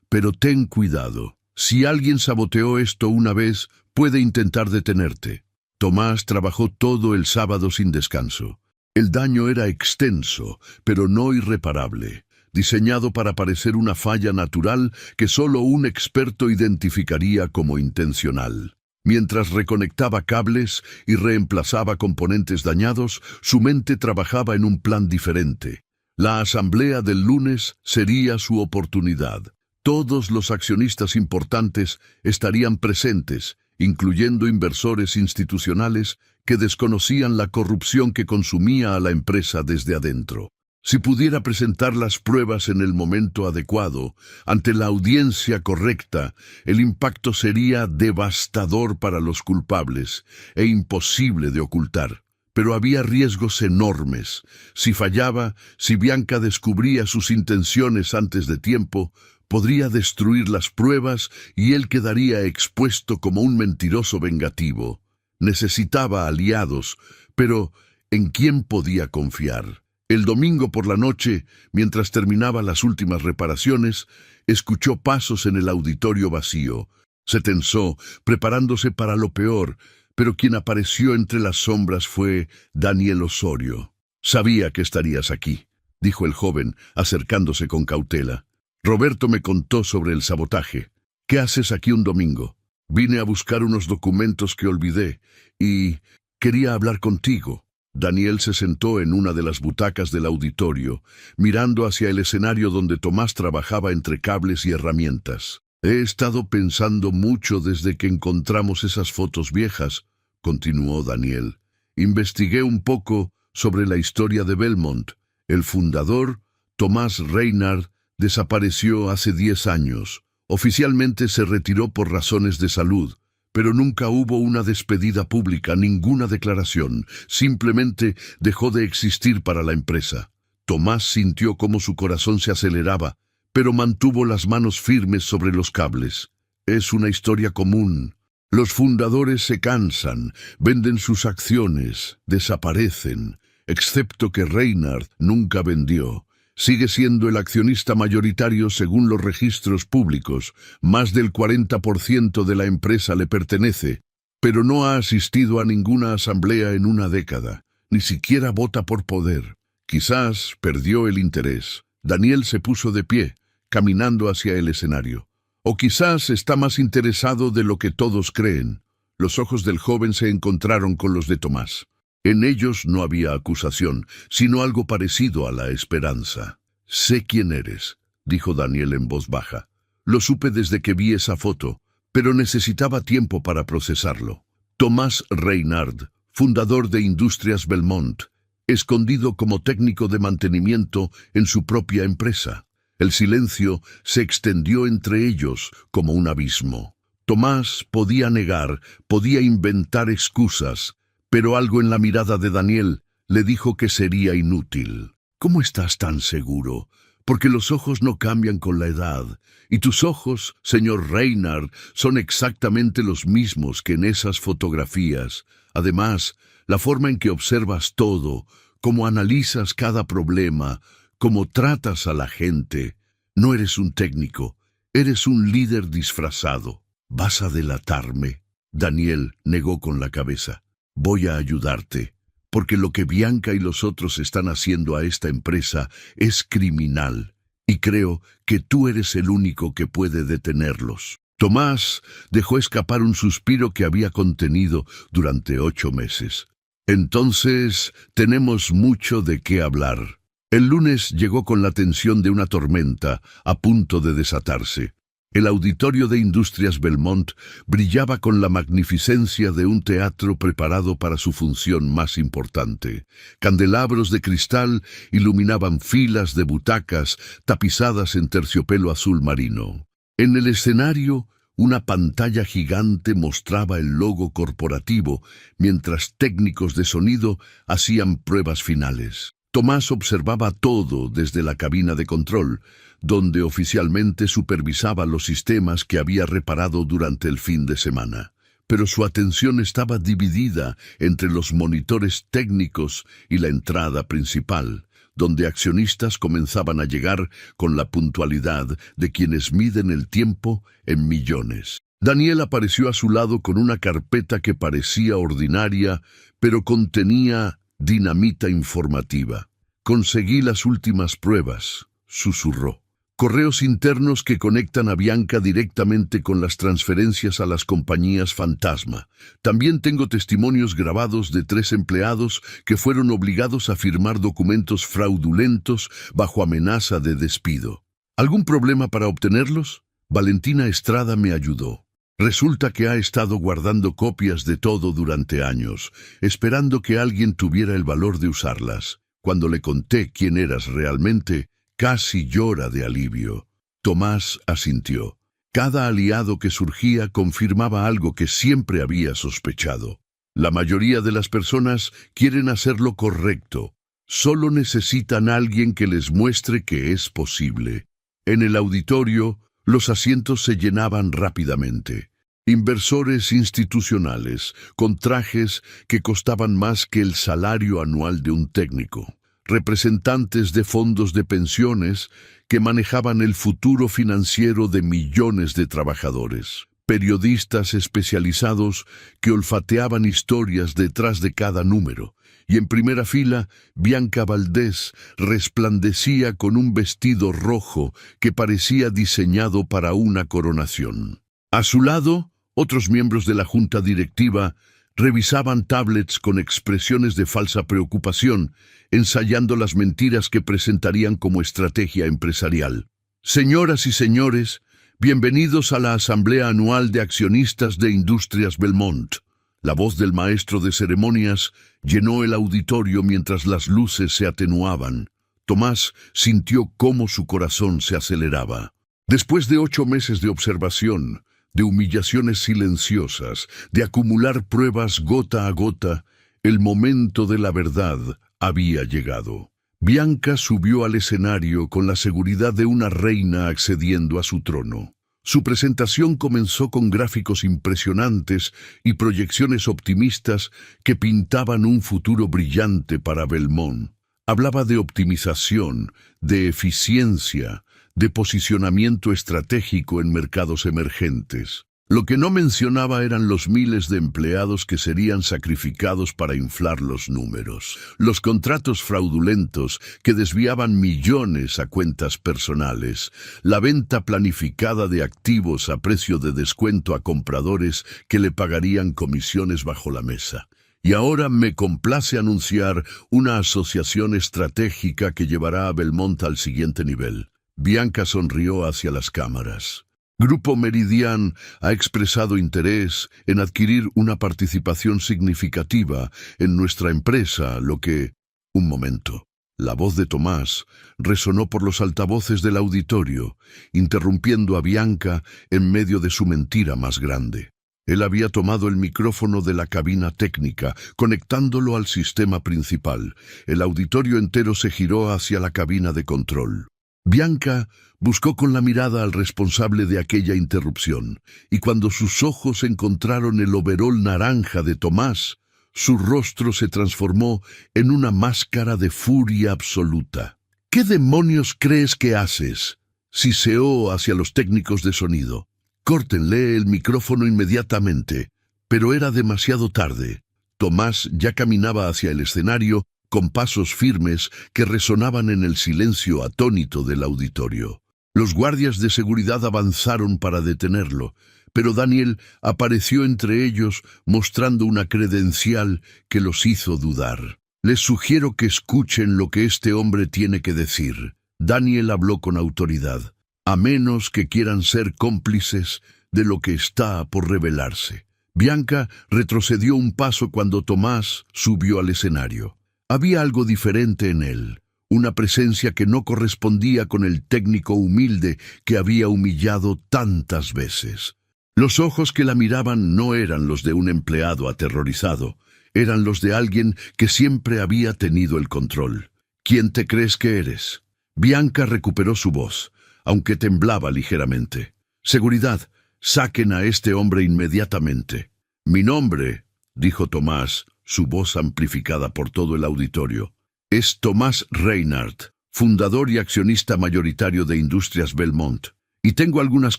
pero ten cuidado. Si alguien saboteó esto una vez, puede intentar detenerte». Tomás trabajó todo el sábado sin descanso. El daño era extenso, pero no irreparable, diseñado para parecer una falla natural que solo un experto identificaría como intencional. Mientras reconectaba cables y reemplazaba componentes dañados, su mente trabajaba en un plan diferente. La asamblea del lunes sería su oportunidad. Todos los accionistas importantes estarían presentes, incluyendo inversores institucionales que desconocían la corrupción que consumía a la empresa desde adentro. Si pudiera presentar las pruebas en el momento adecuado, ante la audiencia correcta, el impacto sería devastador para los culpables e imposible de ocultar. pero había riesgos enormes. Si fallaba, si Bianca descubría sus intenciones antes de tiempo, podría destruir las pruebas y él quedaría expuesto como un mentiroso vengativo. Necesitaba aliados, pero ¿en quién podía confiar? El domingo por la noche, mientras terminaba las últimas reparaciones, escuchó pasos en el auditorio vacío. Se tensó, preparándose para lo peor, pero quien apareció entre las sombras fue Daniel Osorio. «Sabía que estarías aquí», dijo el joven, acercándose con cautela. «Roberto me contó sobre el sabotaje. ¿Qué haces aquí un domingo?» «Vine a buscar unos documentos que olvidé y quería hablar contigo». Daniel se sentó en una de las butacas del auditorio, mirando hacia el escenario donde Tomás trabajaba entre cables y herramientas. «He estado pensando mucho desde que encontramos esas fotos viejas», continuó Daniel. «Investigué un poco sobre la historia de Belmont. El fundador, Tomás Reynard, desapareció hace 10 años. Oficialmente se retiró por razones de salud, pero nunca hubo una despedida pública, ninguna declaración. Simplemente dejó de existir para la empresa». Tomás sintió cómo su corazón se aceleraba, pero mantuvo las manos firmes sobre los cables. «Es una historia común. Los fundadores se cansan, venden sus acciones, desaparecen, excepto que Reynard nunca vendió. Sigue siendo el accionista mayoritario según los registros públicos. Más del 40% de la empresa le pertenece, pero no ha asistido a ninguna asamblea en una década. Ni siquiera vota por poder. Quizás perdió el interés». Daniel se puso de pie, caminando hacia el escenario. «O quizás está más interesado de lo que todos creen». Los ojos del joven se encontraron con los de Tomás. En ellos no había acusación, sino algo parecido a la esperanza. «Sé quién eres», dijo Daniel en voz baja. «Lo supe desde que vi esa foto, pero necesitaba tiempo para procesarlo. Tomás Reynard, fundador de Industrias Belmont, escondido como técnico de mantenimiento en su propia empresa». El silencio se extendió entre ellos como un abismo. Tomás podía negar, podía inventar excusas, pero algo en la mirada de Daniel le dijo que sería inútil. «¿Cómo estás tan seguro? Porque los ojos no cambian con la edad, y tus ojos, señor Reynard, son exactamente los mismos que en esas fotografías. Además, la forma en que observas todo, cómo analizas cada problema, cómo tratas a la gente. No eres un técnico, eres un líder disfrazado. ¿Vas a delatarme?» Daniel negó con la cabeza. «Voy a ayudarte, porque lo que Bianca y los otros están haciendo a esta empresa es criminal, y creo que tú eres el único que puede detenerlos». Tomás dejó escapar un suspiro que había contenido durante 8 meses. «Entonces, tenemos mucho de qué hablar». El lunes llegó con la tensión de una tormenta a punto de desatarse. El auditorio de Industrias Belmont brillaba con la magnificencia de un teatro preparado para su función más importante. Candelabros de cristal iluminaban filas de butacas tapizadas en terciopelo azul marino. En el escenario, una pantalla gigante mostraba el logo corporativo, mientras técnicos de sonido hacían pruebas finales. Tomás observaba todo desde la cabina de control, donde oficialmente supervisaba los sistemas que había reparado durante el fin de semana. Pero su atención estaba dividida entre los monitores técnicos y la entrada principal, donde accionistas comenzaban a llegar con la puntualidad de quienes miden el tiempo en millones. Daniel apareció a su lado con una carpeta que parecía ordinaria, pero contenía dinamita informativa. «Conseguí las últimas pruebas», susurró. «Correos internos que conectan a Bianca directamente con las transferencias a las compañías fantasma. También tengo testimonios grabados de 3 empleados que fueron obligados a firmar documentos fraudulentos bajo amenaza de despido. ¿Algún problema para obtenerlos? Valentina Estrada me ayudó. Resulta que ha estado guardando copias de todo durante años, esperando que alguien tuviera el valor de usarlas. Cuando le conté quién eras realmente, casi llora de alivio». Tomás asintió. Cada aliado que surgía confirmaba algo que siempre había sospechado. La mayoría de las personas quieren hacer lo correcto. Solo necesitan a alguien que les muestre que es posible. En el auditorio, los asientos se llenaban rápidamente. Inversores institucionales, con trajes que costaban más que el salario anual de un técnico. Representantes de fondos de pensiones que manejaban el futuro financiero de millones de trabajadores. Periodistas especializados que olfateaban historias detrás de cada número. Y en primera fila, Bianca Valdés resplandecía con un vestido rojo que parecía diseñado para una coronación. A su lado, otros miembros de la junta directiva revisaban tablets con expresiones de falsa preocupación, ensayando las mentiras que presentarían como estrategia empresarial. Señoras y señores, bienvenidos a la Asamblea Anual de Accionistas de Industrias Belmont. La voz del maestro de ceremonias llenó el auditorio mientras las luces se atenuaban. Tomás sintió cómo su corazón se aceleraba. Después de 8 meses de observación, de humillaciones silenciosas, de acumular pruebas gota a gota, el momento de la verdad había llegado. Bianca subió al escenario con la seguridad de una reina accediendo a su trono. Su presentación comenzó con gráficos impresionantes y proyecciones optimistas que pintaban un futuro brillante para Belmont. Hablaba de optimización, de eficiencia, de posicionamiento estratégico en mercados emergentes. Lo que no mencionaba eran los miles de empleados que serían sacrificados para inflar los números, los contratos fraudulentos que desviaban millones a cuentas personales, la venta planificada de activos a precio de descuento a compradores que le pagarían comisiones bajo la mesa. Y ahora me complace anunciar una asociación estratégica que llevará a Belmont al siguiente nivel. Bianca sonrió hacia las cámaras. Grupo Meridian ha expresado interés en adquirir una participación significativa en nuestra empresa, lo que... Un momento. La voz de Tomás resonó por los altavoces del auditorio, interrumpiendo a Bianca en medio de su mentira más grande. Él había tomado el micrófono de la cabina técnica, conectándolo al sistema principal. El auditorio entero se giró hacia la cabina de control. Bianca buscó con la mirada al responsable de aquella interrupción, y cuando sus ojos encontraron el overol naranja de Tomás, su rostro se transformó en una máscara de furia absoluta. ¿Qué demonios crees que haces? Siseó hacia los técnicos de sonido. Córtenle el micrófono inmediatamente. Pero era demasiado tarde. Tomás ya caminaba hacia el escenario con pasos firmes que resonaban en el silencio atónito del auditorio. Los guardias de seguridad avanzaron para detenerlo, pero Daniel apareció entre ellos mostrando una credencial que los hizo dudar. Les sugiero que escuchen lo que este hombre tiene que decir. Daniel habló con autoridad, a menos que quieran ser cómplices de lo que está por revelarse. Bianca retrocedió un paso cuando Tomás subió al escenario. Había algo diferente en él, una presencia que no correspondía con el técnico humilde que había humillado tantas veces. Los ojos que la miraban no eran los de un empleado aterrorizado, eran los de alguien que siempre había tenido el control. ¿Quién te crees que eres? Bianca recuperó su voz, aunque temblaba ligeramente. Seguridad, saquen a este hombre inmediatamente. Mi nombre, dijo Tomás, su voz amplificada por todo el auditorio, es Tomás Reinhardt, fundador y accionista mayoritario de Industrias Belmont, y tengo algunas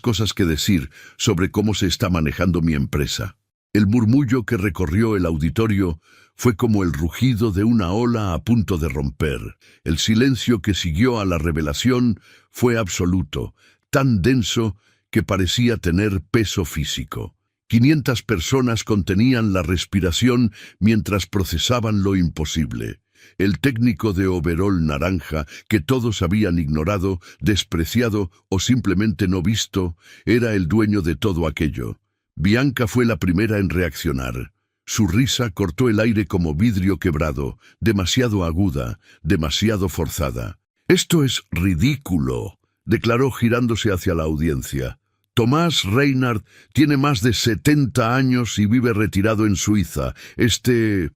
cosas que decir sobre cómo se está manejando mi empresa. El murmullo que recorrió el auditorio fue como el rugido de una ola a punto de romper. El silencio que siguió a la revelación fue absoluto, tan denso que parecía tener peso físico. 500 personas contenían la respiración mientras procesaban lo imposible. El técnico de overol naranja, que todos habían ignorado, despreciado o simplemente no visto, era el dueño de todo aquello. Bianca fue la primera en reaccionar. Su risa cortó el aire como vidrio quebrado, demasiado aguda, demasiado forzada. «Esto es ridículo», declaró girándose hacia la audiencia. Tomás Reinhard tiene más de 70 años y vive retirado en Suiza. Este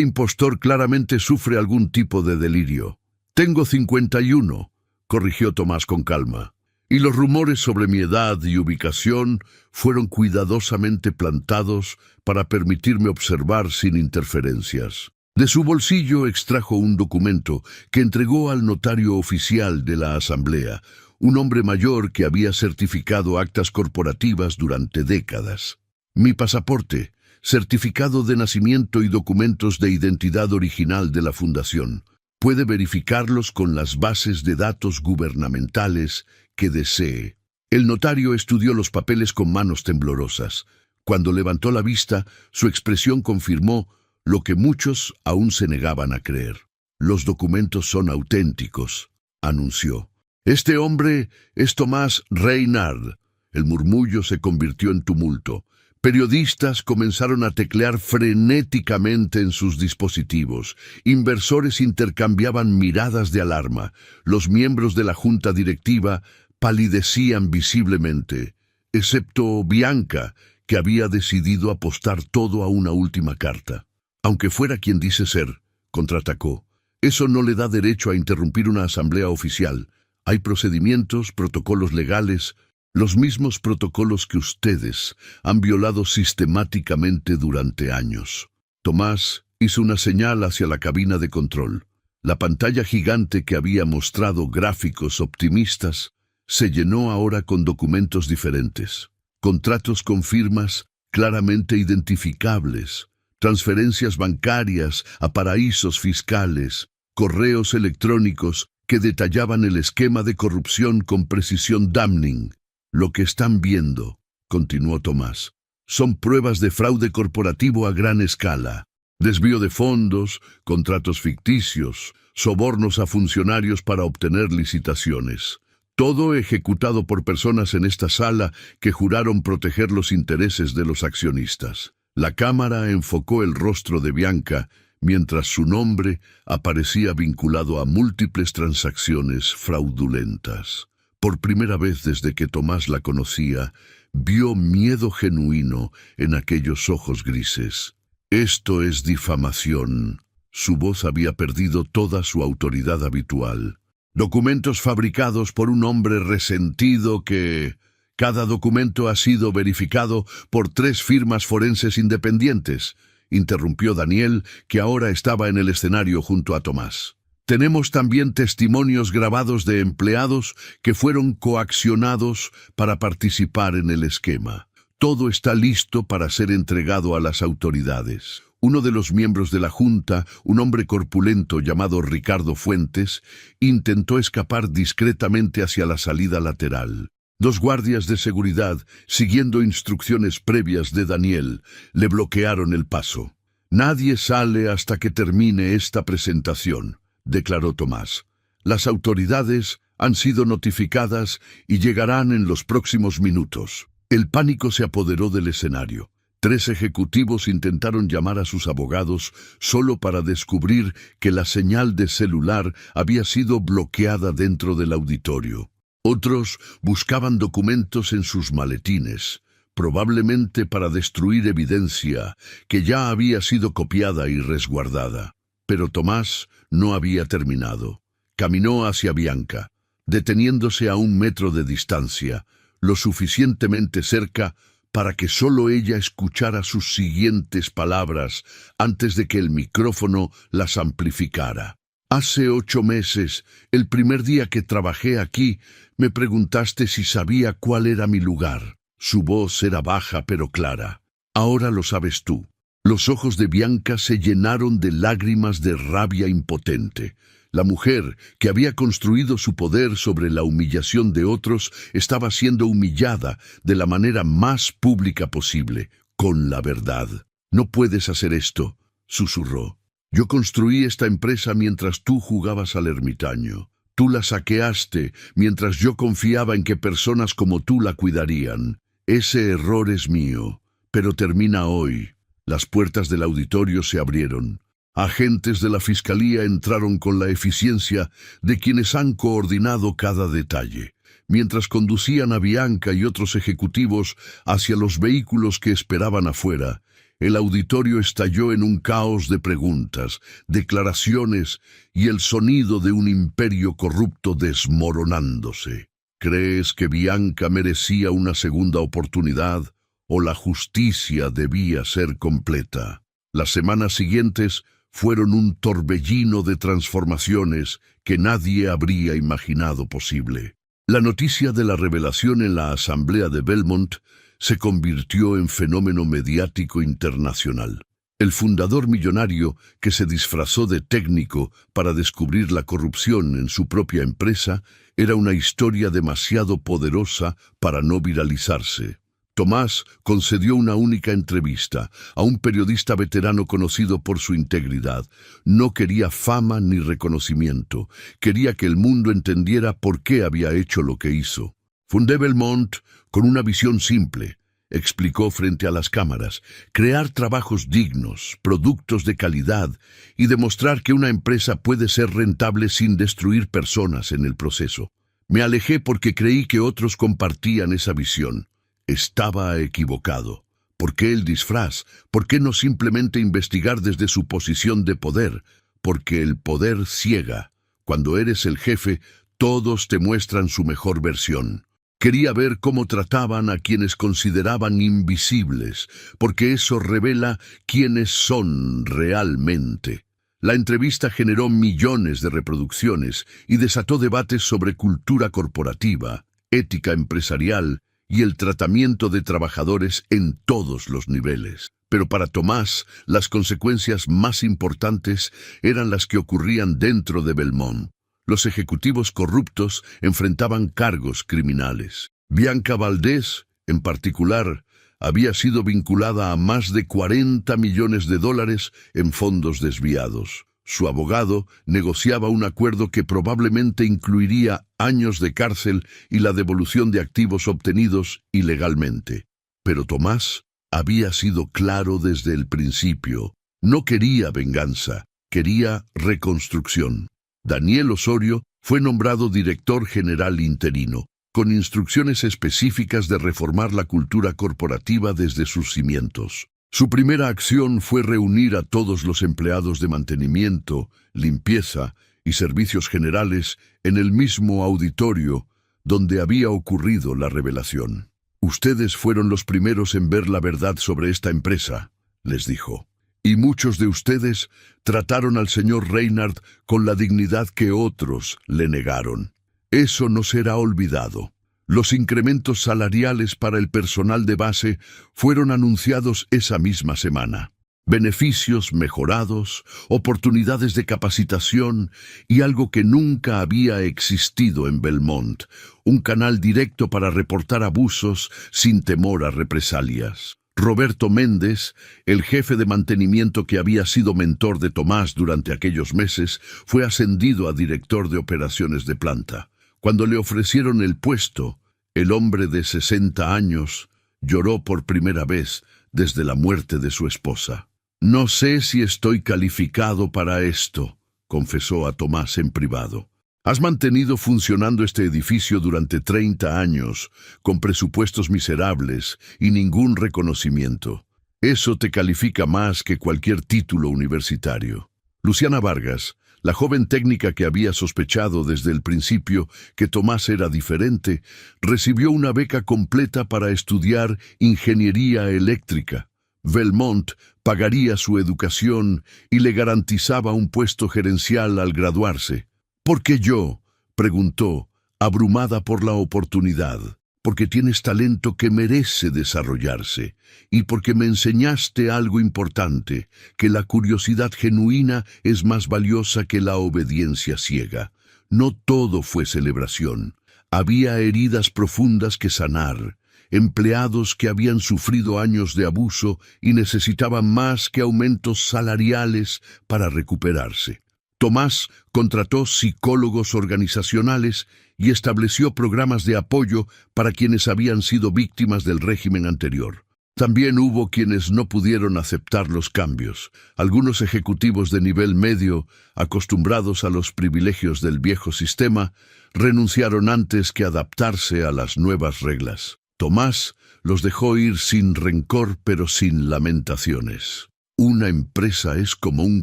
impostor claramente sufre algún tipo de delirio. Tengo 51, corrigió Tomás con calma. Y los rumores sobre mi edad y ubicación fueron cuidadosamente plantados para permitirme observar sin interferencias. De su bolsillo extrajo un documento que entregó al notario oficial de la asamblea, un hombre mayor que había certificado actas corporativas durante décadas. Mi pasaporte, certificado de nacimiento y documentos de identidad original de la fundación. Puede verificarlos con las bases de datos gubernamentales que desee. El notario estudió los papeles con manos temblorosas. Cuando levantó la vista, su expresión confirmó lo que muchos aún se negaban a creer. Los documentos son auténticos, anunció. Este hombre es Tomás Reinhard. El murmullo se convirtió en tumulto. Periodistas comenzaron a teclear frenéticamente en sus dispositivos. Inversores intercambiaban miradas de alarma. Los miembros de la junta directiva palidecían visiblemente, excepto Bianca, que había decidido apostar todo a una última carta. Aunque fuera quien dice ser, contraatacó, eso no le da derecho a interrumpir una asamblea oficial. Hay procedimientos, protocolos legales, los mismos protocolos que ustedes han violado sistemáticamente durante años. Tomás hizo una señal hacia la cabina de control. La pantalla gigante que había mostrado gráficos optimistas se llenó ahora con documentos diferentes. Contratos con firmas claramente identificables, transferencias bancarias a paraísos fiscales, correos electrónicos que detallaban el esquema de corrupción con precisión damning. Lo que están viendo, continuó Tomás, son pruebas de fraude corporativo a gran escala. Desvío de fondos, contratos ficticios, sobornos a funcionarios para obtener licitaciones. Todo ejecutado por personas en esta sala que juraron proteger los intereses de los accionistas. La cámara enfocó el rostro de Bianca mientras su nombre aparecía vinculado a múltiples transacciones fraudulentas. Por primera vez desde que Tomás la conocía, vio miedo genuino en aquellos ojos grises. Esto es difamación. Su voz había perdido toda su autoridad habitual. Documentos fabricados por un hombre resentido que... Cada documento ha sido verificado por 3 firmas forenses independientes, interrumpió Daniel, que ahora estaba en el escenario junto a Tomás. Tenemos también testimonios grabados de empleados que fueron coaccionados para participar en el esquema. Todo está listo para ser entregado a las autoridades. Uno de los miembros de la junta, un hombre corpulento llamado Ricardo Fuentes, intentó escapar discretamente hacia la salida lateral. 2 guardias de seguridad, siguiendo instrucciones previas de Daniel, le bloquearon el paso. Nadie sale hasta que termine esta presentación, declaró Tomás. Las autoridades han sido notificadas y llegarán en los próximos minutos. El pánico se apoderó del escenario. 3 ejecutivos intentaron llamar a sus abogados solo para descubrir que la señal de celular había sido bloqueada dentro del auditorio. Otros buscaban documentos en sus maletines, probablemente para destruir evidencia que ya había sido copiada y resguardada. Pero Tomás no había terminado. Caminó hacia Bianca, deteniéndose a 1 metro de distancia, lo suficientemente cerca para que solo ella escuchara sus siguientes palabras antes de que el micrófono las amplificara. Hace 8 meses, el primer día que trabajé aquí, me preguntaste si sabía cuál era mi lugar. Su voz era baja pero clara. Ahora lo sabes tú. Los ojos de Bianca se llenaron de lágrimas de rabia impotente. La mujer, que había construido su poder sobre la humillación de otros, estaba siendo humillada de la manera más pública posible, con la verdad. «No puedes hacer esto», susurró. «Yo construí esta empresa mientras tú jugabas al ermitaño. Tú la saqueaste mientras yo confiaba en que personas como tú la cuidarían. Ese error es mío, pero termina hoy». Las puertas del auditorio se abrieron. Agentes de la fiscalía entraron con la eficiencia de quienes han coordinado cada detalle. mientras conducían a Bianca y otros ejecutivos hacia los vehículos que esperaban afuera. El auditorio estalló en un caos de preguntas, declaraciones y el sonido de un imperio corrupto desmoronándose. ¿Crees que Bianca merecía una segunda oportunidad o la justicia debía ser completa? Las semanas siguientes fueron un torbellino de transformaciones que nadie habría imaginado posible. La noticia de la revelación en la asamblea de Belmont se convirtió en fenómeno mediático internacional. El fundador millonario, que se disfrazó de técnico para descubrir la corrupción en su propia empresa, era una historia demasiado poderosa para no viralizarse. Tomás concedió una única entrevista a un periodista veterano conocido por su integridad. No quería fama ni reconocimiento. Quería que el mundo entendiera por qué había hecho lo que hizo. Fundé Belmont con una visión simple, explicó frente a las cámaras: crear trabajos dignos, productos de calidad y demostrar que una empresa puede ser rentable sin destruir personas en el proceso. Me alejé porque creí que otros compartían esa visión. Estaba equivocado. ¿Por qué el disfraz? ¿Por qué no simplemente investigar desde su posición de poder? Porque el poder ciega. Cuando eres el jefe, todos te muestran su mejor versión. Quería ver cómo trataban a quienes consideraban invisibles, porque eso revela quiénes son realmente. La entrevista generó millones de reproducciones y desató debates sobre cultura corporativa, ética empresarial y el tratamiento de trabajadores en todos los niveles. Pero para Tomás, las consecuencias más importantes eran las que ocurrían dentro de Belmont. Los ejecutivos corruptos enfrentaban cargos criminales. Bianca Valdés, en particular, había sido vinculada a más de 40 millones de dólares en fondos desviados. Su abogado negociaba un acuerdo que probablemente incluiría años de cárcel y la devolución de activos obtenidos ilegalmente. Pero Tomás había sido claro desde el principio. No quería venganza, quería reconstrucción. Daniel Osorio fue nombrado director general interino, con instrucciones específicas de reformar la cultura corporativa desde sus cimientos. Su primera acción fue reunir a todos los empleados de mantenimiento, limpieza y servicios generales en el mismo auditorio donde había ocurrido la revelación. Ustedes fueron los primeros en ver la verdad sobre esta empresa, les dijo. Y muchos de ustedes trataron al señor Reinhardt con la dignidad que otros le negaron. Eso no será olvidado. Los incrementos salariales para el personal de base fueron anunciados esa misma semana. Beneficios mejorados, oportunidades de capacitación y algo que nunca había existido en Belmont, un canal directo para reportar abusos sin temor a represalias. Roberto Méndez, el jefe de mantenimiento que había sido mentor de Tomás durante aquellos meses, fue ascendido a director de operaciones de planta. Cuando le ofrecieron el puesto, el hombre de 60 años lloró por primera vez desde la muerte de su esposa. No sé si estoy calificado para esto, confesó a Tomás en privado. Has mantenido funcionando este edificio durante 30 años, con presupuestos miserables y ningún reconocimiento. Eso te califica más que cualquier título universitario. Luciana Vargas, la joven técnica que había sospechado desde el principio que Tomás era diferente, recibió una beca completa para estudiar ingeniería eléctrica. Belmont pagaría su educación y le garantizaba un puesto gerencial al graduarse. ¿Por qué yo?, preguntó, abrumada por la oportunidad. Porque tienes talento que merece desarrollarse y porque me enseñaste algo importante, que la curiosidad genuina es más valiosa que la obediencia ciega. No todo fue celebración. Había heridas profundas que sanar, empleados que habían sufrido años de abuso y necesitaban más que aumentos salariales para recuperarse. Tomás contrató psicólogos organizacionales y estableció programas de apoyo para quienes habían sido víctimas del régimen anterior. También hubo quienes no pudieron aceptar los cambios. Algunos ejecutivos de nivel medio, acostumbrados a los privilegios del viejo sistema, renunciaron antes que adaptarse a las nuevas reglas. Tomás los dejó ir sin rencor pero sin lamentaciones. Una empresa es como un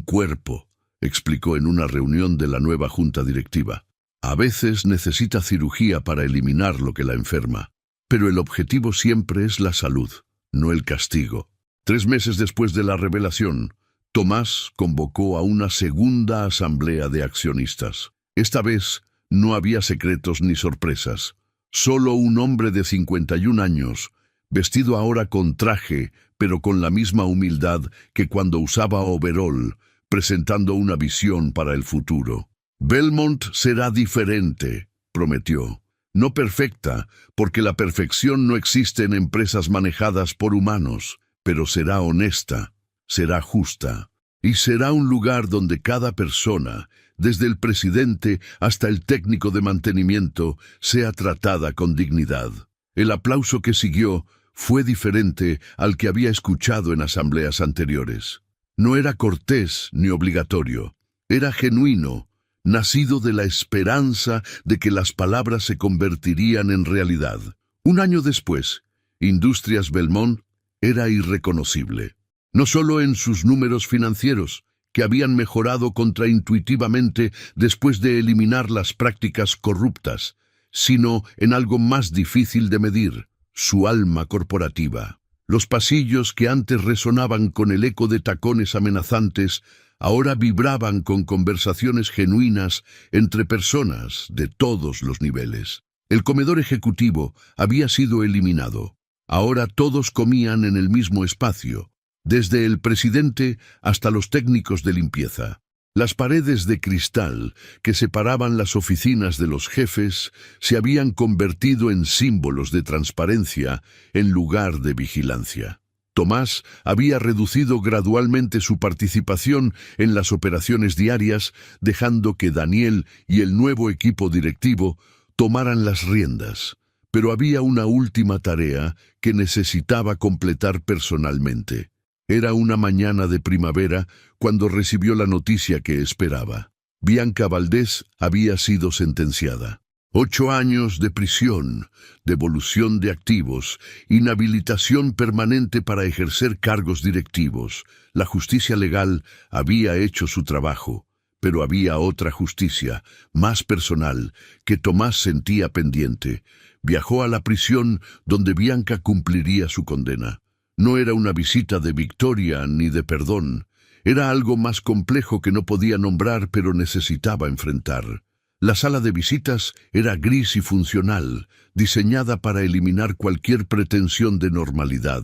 cuerpo, explicó en una reunión de la nueva junta directiva. A veces necesita cirugía para eliminar lo que la enferma, pero el objetivo siempre es la salud, no el castigo. 3 meses después de la revelación, Tomás convocó a una segunda asamblea de accionistas. Esta vez no había secretos ni sorpresas. Solo un hombre de 51 años, vestido ahora con traje, pero con la misma humildad que cuando usaba overol, presentando una visión para el futuro. Belmont será diferente, prometió. No perfecta, porque la perfección no existe en empresas manejadas por humanos, pero será honesta, será justa, y será un lugar donde cada persona, desde el presidente hasta el técnico de mantenimiento, sea tratada con dignidad. El aplauso que siguió fue diferente al que había escuchado en asambleas anteriores. No era cortés ni obligatorio, era genuino, nacido de la esperanza de que las palabras se convertirían en realidad. 1 año después, Industrias Belmont era irreconocible. No solo en sus números financieros, que habían mejorado contraintuitivamente después de eliminar las prácticas corruptas, sino en algo más difícil de medir, su alma corporativa. Los pasillos que antes resonaban con el eco de tacones amenazantes, ahora vibraban con conversaciones genuinas entre personas de todos los niveles. El comedor ejecutivo había sido eliminado. Ahora todos comían en el mismo espacio, desde el presidente hasta los técnicos de limpieza. Las paredes de cristal que separaban las oficinas de los jefes se habían convertido en símbolos de transparencia en lugar de vigilancia. Tomás había reducido gradualmente su participación en las operaciones diarias, dejando que Daniel y el nuevo equipo directivo tomaran las riendas. Pero había una última tarea que necesitaba completar personalmente. Era una mañana de primavera cuando recibió la noticia que esperaba. Bianca Valdés había sido sentenciada. 8 años de prisión, devolución de activos, inhabilitación permanente para ejercer cargos directivos. La justicia legal había hecho su trabajo, pero había otra justicia, más personal, que Tomás sentía pendiente. Viajó a la prisión donde Bianca cumpliría su condena. No era una visita de victoria ni de perdón. Era algo más complejo que no podía nombrar, pero necesitaba enfrentar. La sala de visitas era gris y funcional, diseñada para eliminar cualquier pretensión de normalidad.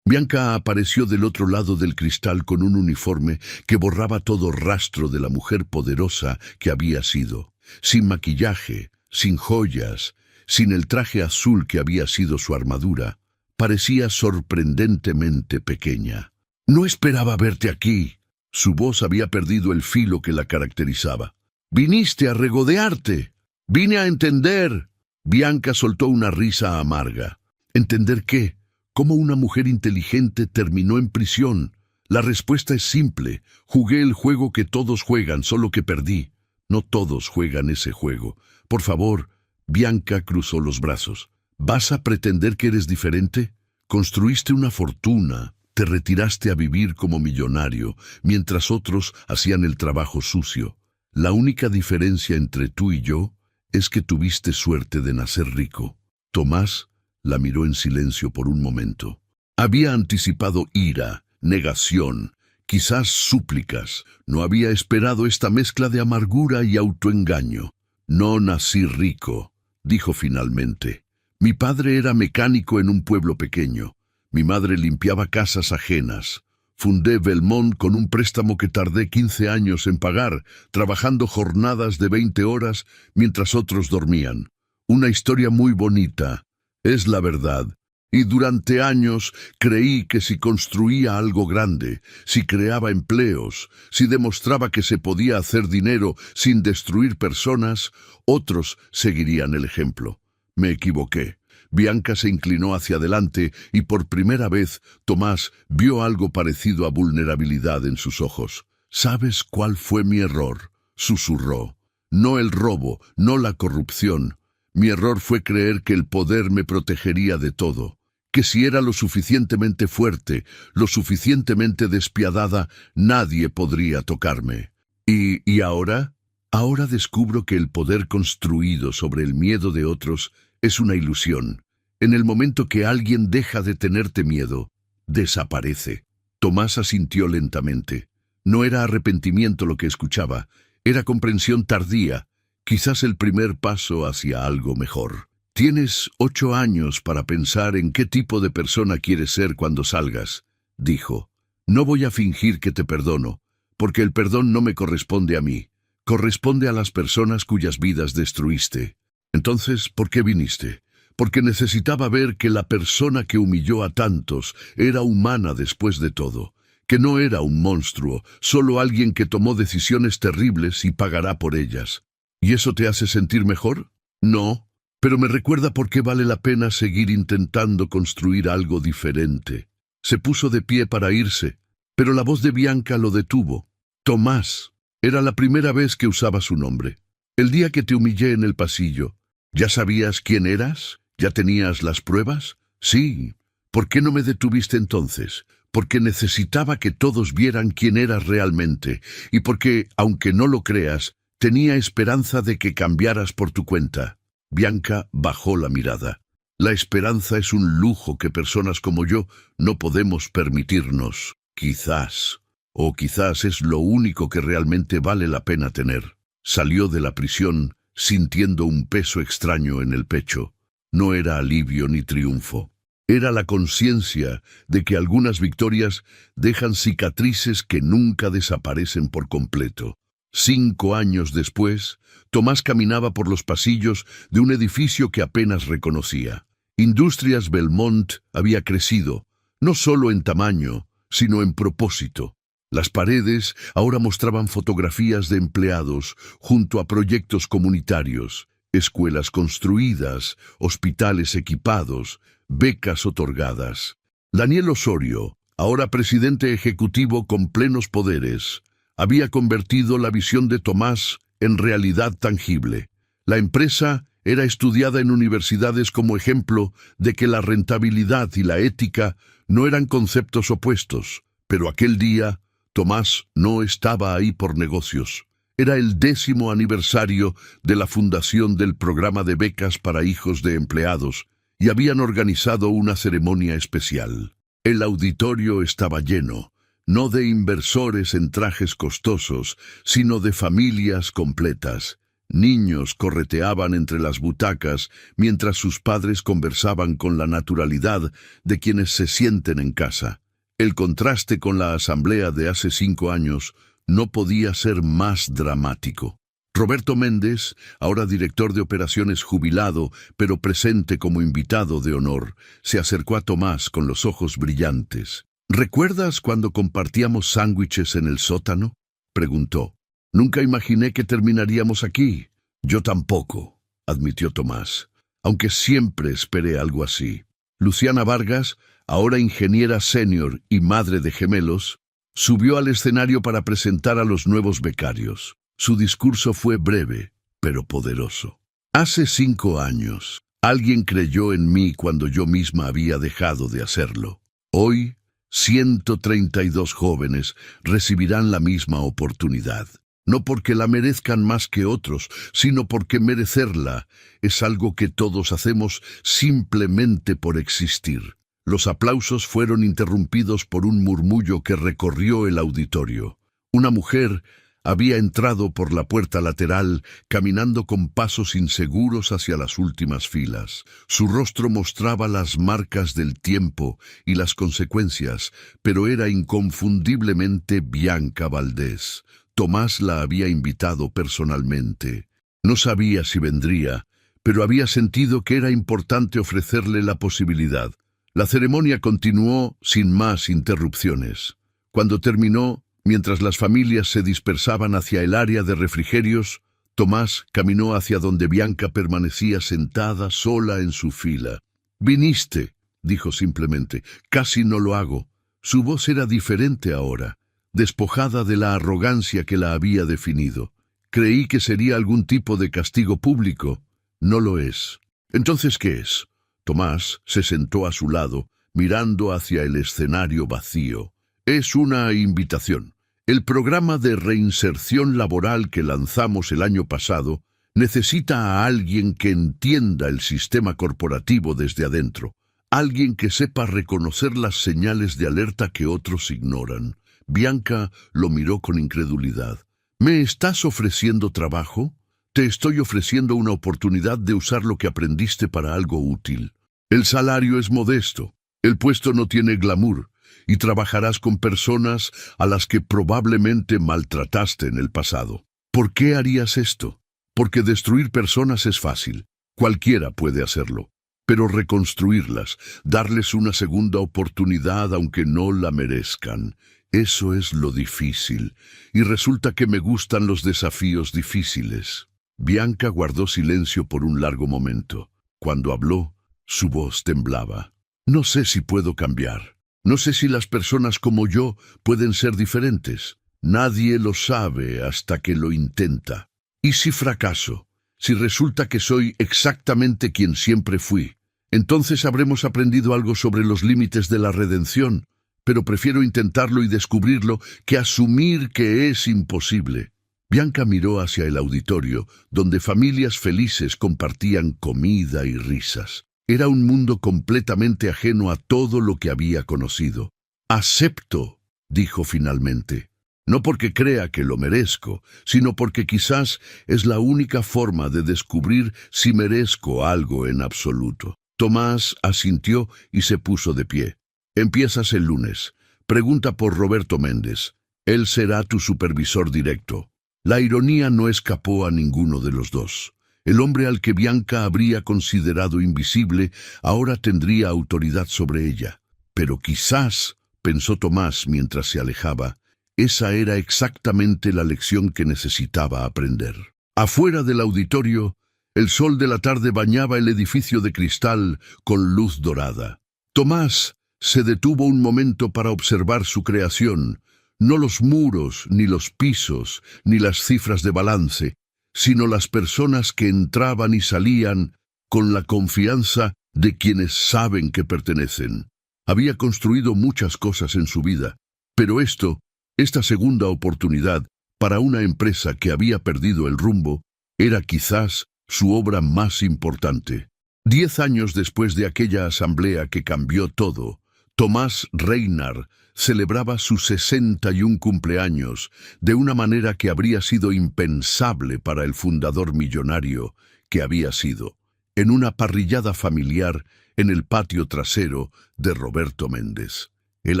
Bianca apareció del otro lado del cristal con un uniforme que borraba todo rastro de la mujer poderosa que había sido. Sin maquillaje, sin joyas, sin el traje azul que había sido su armadura. Parecía sorprendentemente pequeña. «No esperaba verte aquí». Su voz había perdido el filo que la caracterizaba. «Viniste a regodearte. Vine a entender». Bianca soltó una risa amarga. ¿Entender qué? ¿Cómo una mujer inteligente terminó en prisión? La respuesta es simple. Jugué el juego que todos juegan, solo que perdí. No todos juegan ese juego. Por favor. Bianca cruzó los brazos. ¿Vas a pretender que eres diferente? Construiste una fortuna, te retiraste a vivir como millonario, mientras otros hacían el trabajo sucio. La única diferencia entre tú y yo es que tuviste suerte de nacer rico. Tomás la miró en silencio por un momento. Había anticipado ira, negación, quizás súplicas. No había esperado esta mezcla de amargura y autoengaño. «No nací rico», dijo finalmente. «Mi padre era mecánico en un pueblo pequeño. Mi madre limpiaba casas ajenas. Fundé Belmont con un préstamo que tardé 15 años en pagar, trabajando jornadas de 20 horas mientras otros dormían. Una historia muy bonita, es la verdad. Y durante años creí que si construía algo grande, si creaba empleos, si demostraba que se podía hacer dinero sin destruir personas, otros seguirían el ejemplo. Me equivoqué. Bianca se inclinó hacia adelante y por primera vez Tomás vio algo parecido a vulnerabilidad en sus ojos. «¿Sabes cuál fue mi error?», susurró. «No el robo, no la corrupción. Mi error fue creer que el poder me protegería de todo, que si era lo suficientemente fuerte, lo suficientemente despiadada, nadie podría tocarme. ¿Y ahora? Ahora descubro que el poder construido sobre el miedo de otros es una ilusión. En el momento que alguien deja de tenerte miedo, desaparece». Tomás asintió lentamente. No era arrepentimiento lo que escuchaba, era comprensión tardía, quizás el primer paso hacia algo mejor. «Tienes 8 años para pensar en qué tipo de persona quieres ser cuando salgas», dijo. «No voy a fingir que te perdono, porque el perdón no me corresponde a mí, corresponde a las personas cuyas vidas destruiste. Entonces, ¿por qué viniste? Porque necesitaba ver que la persona que humilló a tantos era humana después de todo, que no era un monstruo, solo alguien que tomó decisiones terribles y pagará por ellas. ¿Y eso te hace sentir mejor? No, pero me recuerda por qué vale la pena seguir intentando construir algo diferente». Se puso de pie para irse, pero la voz de Bianca lo detuvo. «Tomás». Era la primera vez que usaba su nombre. «El día que te humillé en el pasillo, ¿ya sabías quién eras? ¿Ya tenías las pruebas?» «Sí». «¿Por qué no me detuviste entonces?» «Porque necesitaba que todos vieran quién eras realmente, y porque, aunque no lo creas, tenía esperanza de que cambiaras por tu cuenta». Bianca bajó la mirada. «La esperanza es un lujo que personas como yo no podemos permitirnos. Quizás, o quizás es lo único que realmente vale la pena tener». Salió de la prisión sintiendo un peso extraño en el pecho. No era alivio ni triunfo. Era la conciencia de que algunas victorias dejan cicatrices que nunca desaparecen por completo. 5 años después, Tomás caminaba por los pasillos de un edificio que apenas reconocía. Industrias Belmont había crecido, no solo en tamaño, sino en propósito. Las paredes ahora mostraban fotografías de empleados junto a proyectos comunitarios, escuelas construidas, hospitales equipados, becas otorgadas. Daniel Osorio, ahora presidente ejecutivo con plenos poderes, había convertido la visión de Tomás en realidad tangible. La empresa era estudiada en universidades como ejemplo de que la rentabilidad y la ética no eran conceptos opuestos, pero aquel día Tomás no estaba ahí por negocios. Era el 10º aniversario de la fundación del programa de becas para hijos de empleados y habían organizado una ceremonia especial. El auditorio estaba lleno, no de inversores en trajes costosos, sino de familias completas. Niños correteaban entre las butacas mientras sus padres conversaban con la naturalidad de quienes se sienten en casa. El contraste con la asamblea de hace 5 años no podía ser más dramático. Roberto Méndez, ahora director de operaciones jubilado, pero presente como invitado de honor, se acercó a Tomás con los ojos brillantes. «¿Recuerdas cuando compartíamos sándwiches en el sótano?», preguntó. «Nunca imaginé que terminaríamos aquí». «Yo tampoco», admitió Tomás, «aunque siempre esperé algo así». Luciana Vargas, ahora ingeniera senior y madre de gemelos, subió al escenario para presentar a los nuevos becarios. Su discurso fue breve, pero poderoso. «Hace 5 años, alguien creyó en mí cuando yo misma había dejado de hacerlo. Hoy, 132 jóvenes recibirán la misma oportunidad. No porque la merezcan más que otros, sino porque merecerla es algo que todos hacemos simplemente por existir». Los aplausos fueron interrumpidos por un murmullo que recorrió el auditorio. Una mujer había entrado por la puerta lateral, caminando con pasos inseguros hacia las últimas filas. Su rostro mostraba las marcas del tiempo y las consecuencias, pero era inconfundiblemente Bianca Valdés. Tomás la había invitado personalmente. No sabía si vendría, pero había sentido que era importante ofrecerle la posibilidad. La ceremonia continuó sin más interrupciones. Cuando terminó, mientras las familias se dispersaban hacia el área de refrigerios, Tomás caminó hacia donde Bianca permanecía sentada sola en su fila. Viniste, dijo simplemente. Casi no lo hago. Su voz era diferente ahora, despojada de la arrogancia que la había definido. Creí que sería algún tipo de castigo público. No lo es. ¿Entonces qué es? Tomás se sentó a su lado, mirando hacia el escenario vacío. Es una invitación. El programa de reinserción laboral que lanzamos el año pasado necesita a alguien que entienda el sistema corporativo desde adentro, alguien que sepa reconocer las señales de alerta que otros ignoran. Bianca lo miró con incredulidad. ¿Me estás ofreciendo trabajo? Te estoy ofreciendo una oportunidad de usar lo que aprendiste para algo útil. El salario es modesto, el puesto no tiene glamour, y trabajarás con personas a las que probablemente maltrataste en el pasado. ¿Por qué harías esto? Porque destruir personas es fácil. Cualquiera puede hacerlo. Pero reconstruirlas, darles una segunda oportunidad aunque no la merezcan, eso es lo difícil. Y resulta que me gustan los desafíos difíciles. Bianca guardó silencio por un largo momento. Cuando habló, su voz temblaba. No sé si puedo cambiar. No sé si las personas como yo pueden ser diferentes. Nadie lo sabe hasta que lo intenta. ¿Y si fracaso? Si resulta que soy exactamente quien siempre fui, entonces habremos aprendido algo sobre los límites de la redención, pero prefiero intentarlo y descubrirlo que asumir que es imposible. Bianca miró hacia el auditorio, donde familias felices compartían comida y risas. Era un mundo completamente ajeno a todo lo que había conocido. «Acepto», dijo finalmente. No porque crea que lo merezco, sino porque quizás es la única forma de descubrir si merezco algo en absoluto. Tomás asintió y se puso de pie. Empiezas el lunes. Pregunta por Roberto Méndez. Él será tu supervisor directo. La ironía no escapó a ninguno de los dos. El hombre al que Bianca habría considerado invisible ahora tendría autoridad sobre ella. Pero quizás, pensó Tomás mientras se alejaba, esa era exactamente la lección que necesitaba aprender. Afuera del auditorio, el sol de la tarde bañaba el edificio de cristal con luz dorada. Tomás se detuvo un momento para observar su creación, no los muros, ni los pisos, ni las cifras de balance, sino las personas que entraban y salían con la confianza de quienes saben que pertenecen. Había construido muchas cosas en su vida, pero esta segunda oportunidad para una empresa que había perdido el rumbo era quizás su obra más importante. 10 años después de aquella asamblea que cambió todo, Tomás Reynard celebraba su 61 cumpleaños de una manera que habría sido impensable para el fundador millonario que había sido, en una parrillada familiar en el patio trasero de Roberto Méndez. El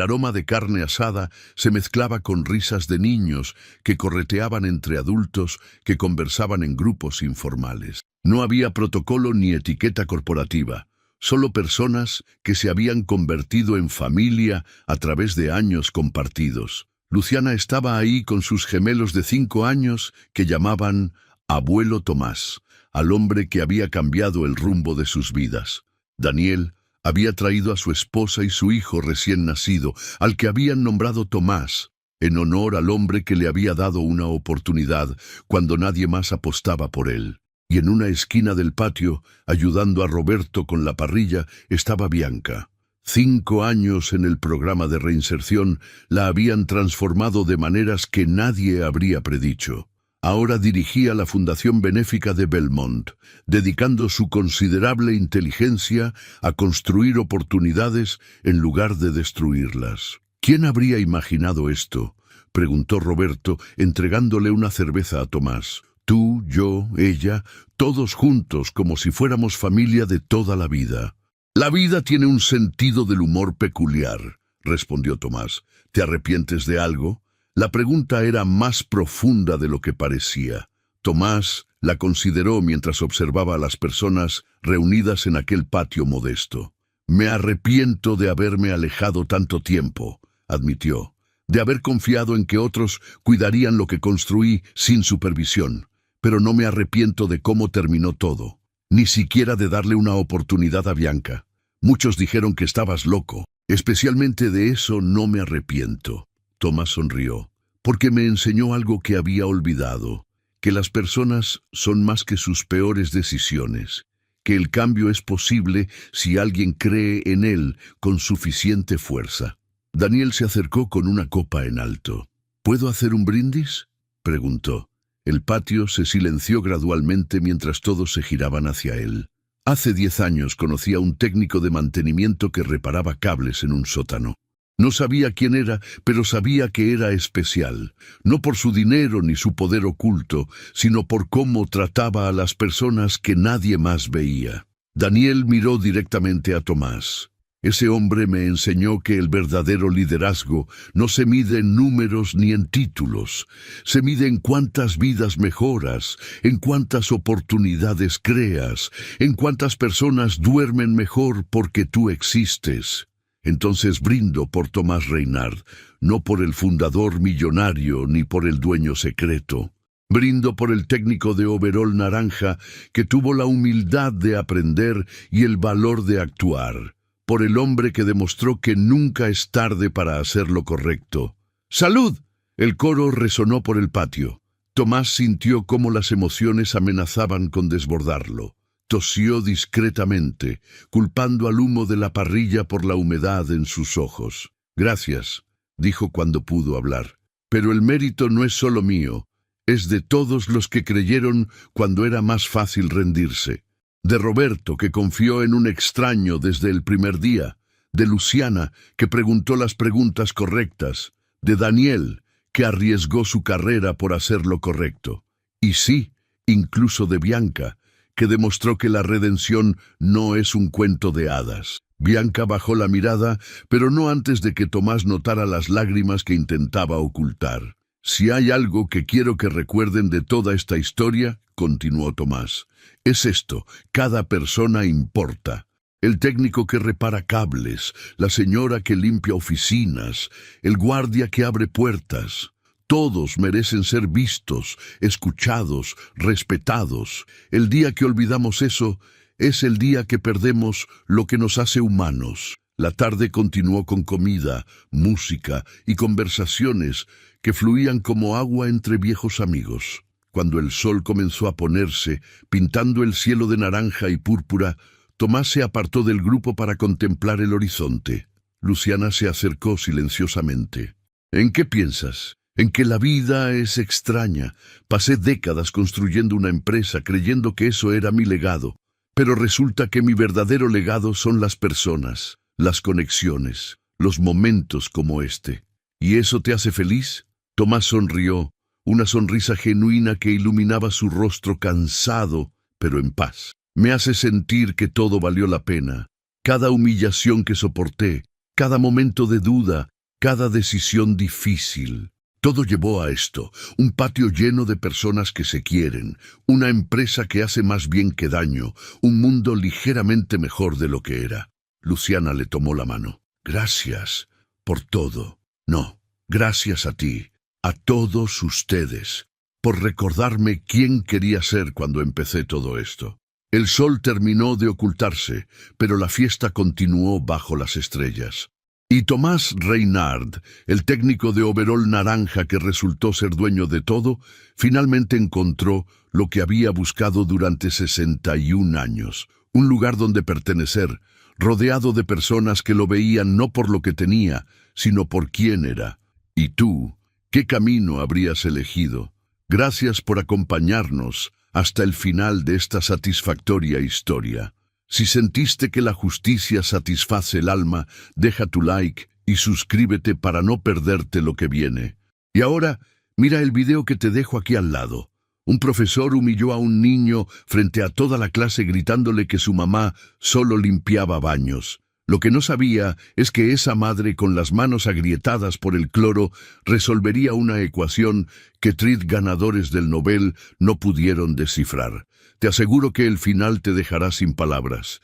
aroma de carne asada se mezclaba con risas de niños que correteaban entre adultos que conversaban en grupos informales. No había protocolo ni etiqueta corporativa, solo personas que se habían convertido en familia a través de años compartidos. Luciana estaba ahí con sus gemelos de 5 años que llamaban Abuelo Tomás, al hombre que había cambiado el rumbo de sus vidas. Daniel había traído a su esposa y su hijo recién nacido, al que habían nombrado Tomás, en honor al hombre que le había dado una oportunidad cuando nadie más apostaba por él. Y en una esquina del patio, ayudando a Roberto con la parrilla, estaba Bianca. 5 años en el programa de reinserción la habían transformado de maneras que nadie habría predicho. Ahora dirigía la Fundación Benéfica de Belmont, dedicando su considerable inteligencia a construir oportunidades en lugar de destruirlas. ¿Quién habría imaginado esto?, preguntó Roberto, entregándole una cerveza a Tomás. Tú, yo, ella, todos juntos como si fuéramos familia de toda la vida. La vida tiene un sentido del humor peculiar, respondió Tomás. ¿Te arrepientes de algo? La pregunta era más profunda de lo que parecía. Tomás la consideró mientras observaba a las personas reunidas en aquel patio modesto. Me arrepiento de haberme alejado tanto tiempo, admitió, de haber confiado en que otros cuidarían lo que construí sin supervisión, pero no me arrepiento de cómo terminó todo, ni siquiera de darle una oportunidad a Bianca. Muchos dijeron que estabas loco. Especialmente de eso no me arrepiento. Tomás sonrió, porque me enseñó algo que había olvidado, que las personas son más que sus peores decisiones, que el cambio es posible si alguien cree en él con suficiente fuerza. Daniel se acercó con una copa en alto. ¿Puedo hacer un brindis?, preguntó. El patio se silenció gradualmente mientras todos se giraban hacia él. Hace 10 años conocí a un técnico de mantenimiento que reparaba cables en un sótano. No sabía quién era, pero sabía que era especial, no por su dinero ni su poder oculto, sino por cómo trataba a las personas que nadie más veía. Daniel miró directamente a Tomás. Ese hombre me enseñó que el verdadero liderazgo no se mide en números ni en títulos, se mide en cuántas vidas mejoras, en cuántas oportunidades creas, en cuántas personas duermen mejor porque tú existes. Entonces brindo por Tomás Reynard, no por el fundador millonario ni por el dueño secreto. Brindo por el técnico de overol naranja que tuvo la humildad de aprender y el valor de actuar. Por el hombre que demostró que nunca es tarde para hacer lo correcto. ¡Salud! El coro resonó por el patio. Tomás sintió cómo las emociones amenazaban con desbordarlo. Tosió discretamente, culpando al humo de la parrilla por la humedad en sus ojos. «Gracias», dijo cuando pudo hablar. «Pero el mérito no es solo mío, es de todos los que creyeron cuando era más fácil rendirse. De Roberto, que confió en un extraño desde el primer día. De Luciana, que preguntó las preguntas correctas. De Daniel, que arriesgó su carrera por hacer lo correcto. Y sí, incluso de Bianca, que demostró que la redención no es un cuento de hadas». Bianca bajó la mirada, pero no antes de que Tomás notara las lágrimas que intentaba ocultar. «Si hay algo que quiero que recuerden de toda esta historia», continuó Tomás, «es esto: cada persona importa. El técnico que repara cables, la señora que limpia oficinas, el guardia que abre puertas. Todos merecen ser vistos, escuchados, respetados. El día que olvidamos eso, es el día que perdemos lo que nos hace humanos». La tarde continuó con comida, música y conversaciones que fluían como agua entre viejos amigos. Cuando el sol comenzó a ponerse, pintando el cielo de naranja y púrpura, Tomás se apartó del grupo para contemplar el horizonte. Luciana se acercó silenciosamente. «¿En qué piensas?» «En que la vida es extraña. Pasé décadas construyendo una empresa creyendo que eso era mi legado. Pero resulta que mi verdadero legado son las personas, las conexiones, los momentos como este. ¿Y eso te hace feliz?» Tomás sonrió, una sonrisa genuina que iluminaba su rostro cansado, pero en paz. «Me hace sentir que todo valió la pena. Cada humillación que soporté, cada momento de duda, cada decisión difícil. Todo llevó a esto, un patio lleno de personas que se quieren, una empresa que hace más bien que daño, un mundo ligeramente mejor de lo que era». Luciana le tomó la mano. «Gracias por todo. No, gracias a ti, a todos ustedes, por recordarme quién quería ser cuando empecé todo esto». El sol terminó de ocultarse, pero la fiesta continuó bajo las estrellas. Y Tomás Reynard, el técnico de overol naranja que resultó ser dueño de todo, finalmente encontró lo que había buscado durante 61 años. Un lugar donde pertenecer, rodeado de personas que lo veían no por lo que tenía, sino por quién era. ¿Y tú, qué camino habrías elegido? Gracias por acompañarnos hasta el final de esta satisfactoria historia. Si sentiste que la justicia satisface el alma, deja tu like y suscríbete para no perderte lo que viene. Y ahora, mira el video que te dejo aquí al lado. Un profesor humilló a un niño frente a toda la clase gritándole que su mamá solo limpiaba baños. Lo que no sabía es que esa madre, con las manos agrietadas por el cloro, resolvería una ecuación que 3 ganadores del Nobel no pudieron descifrar. Te aseguro que el final te dejará sin palabras.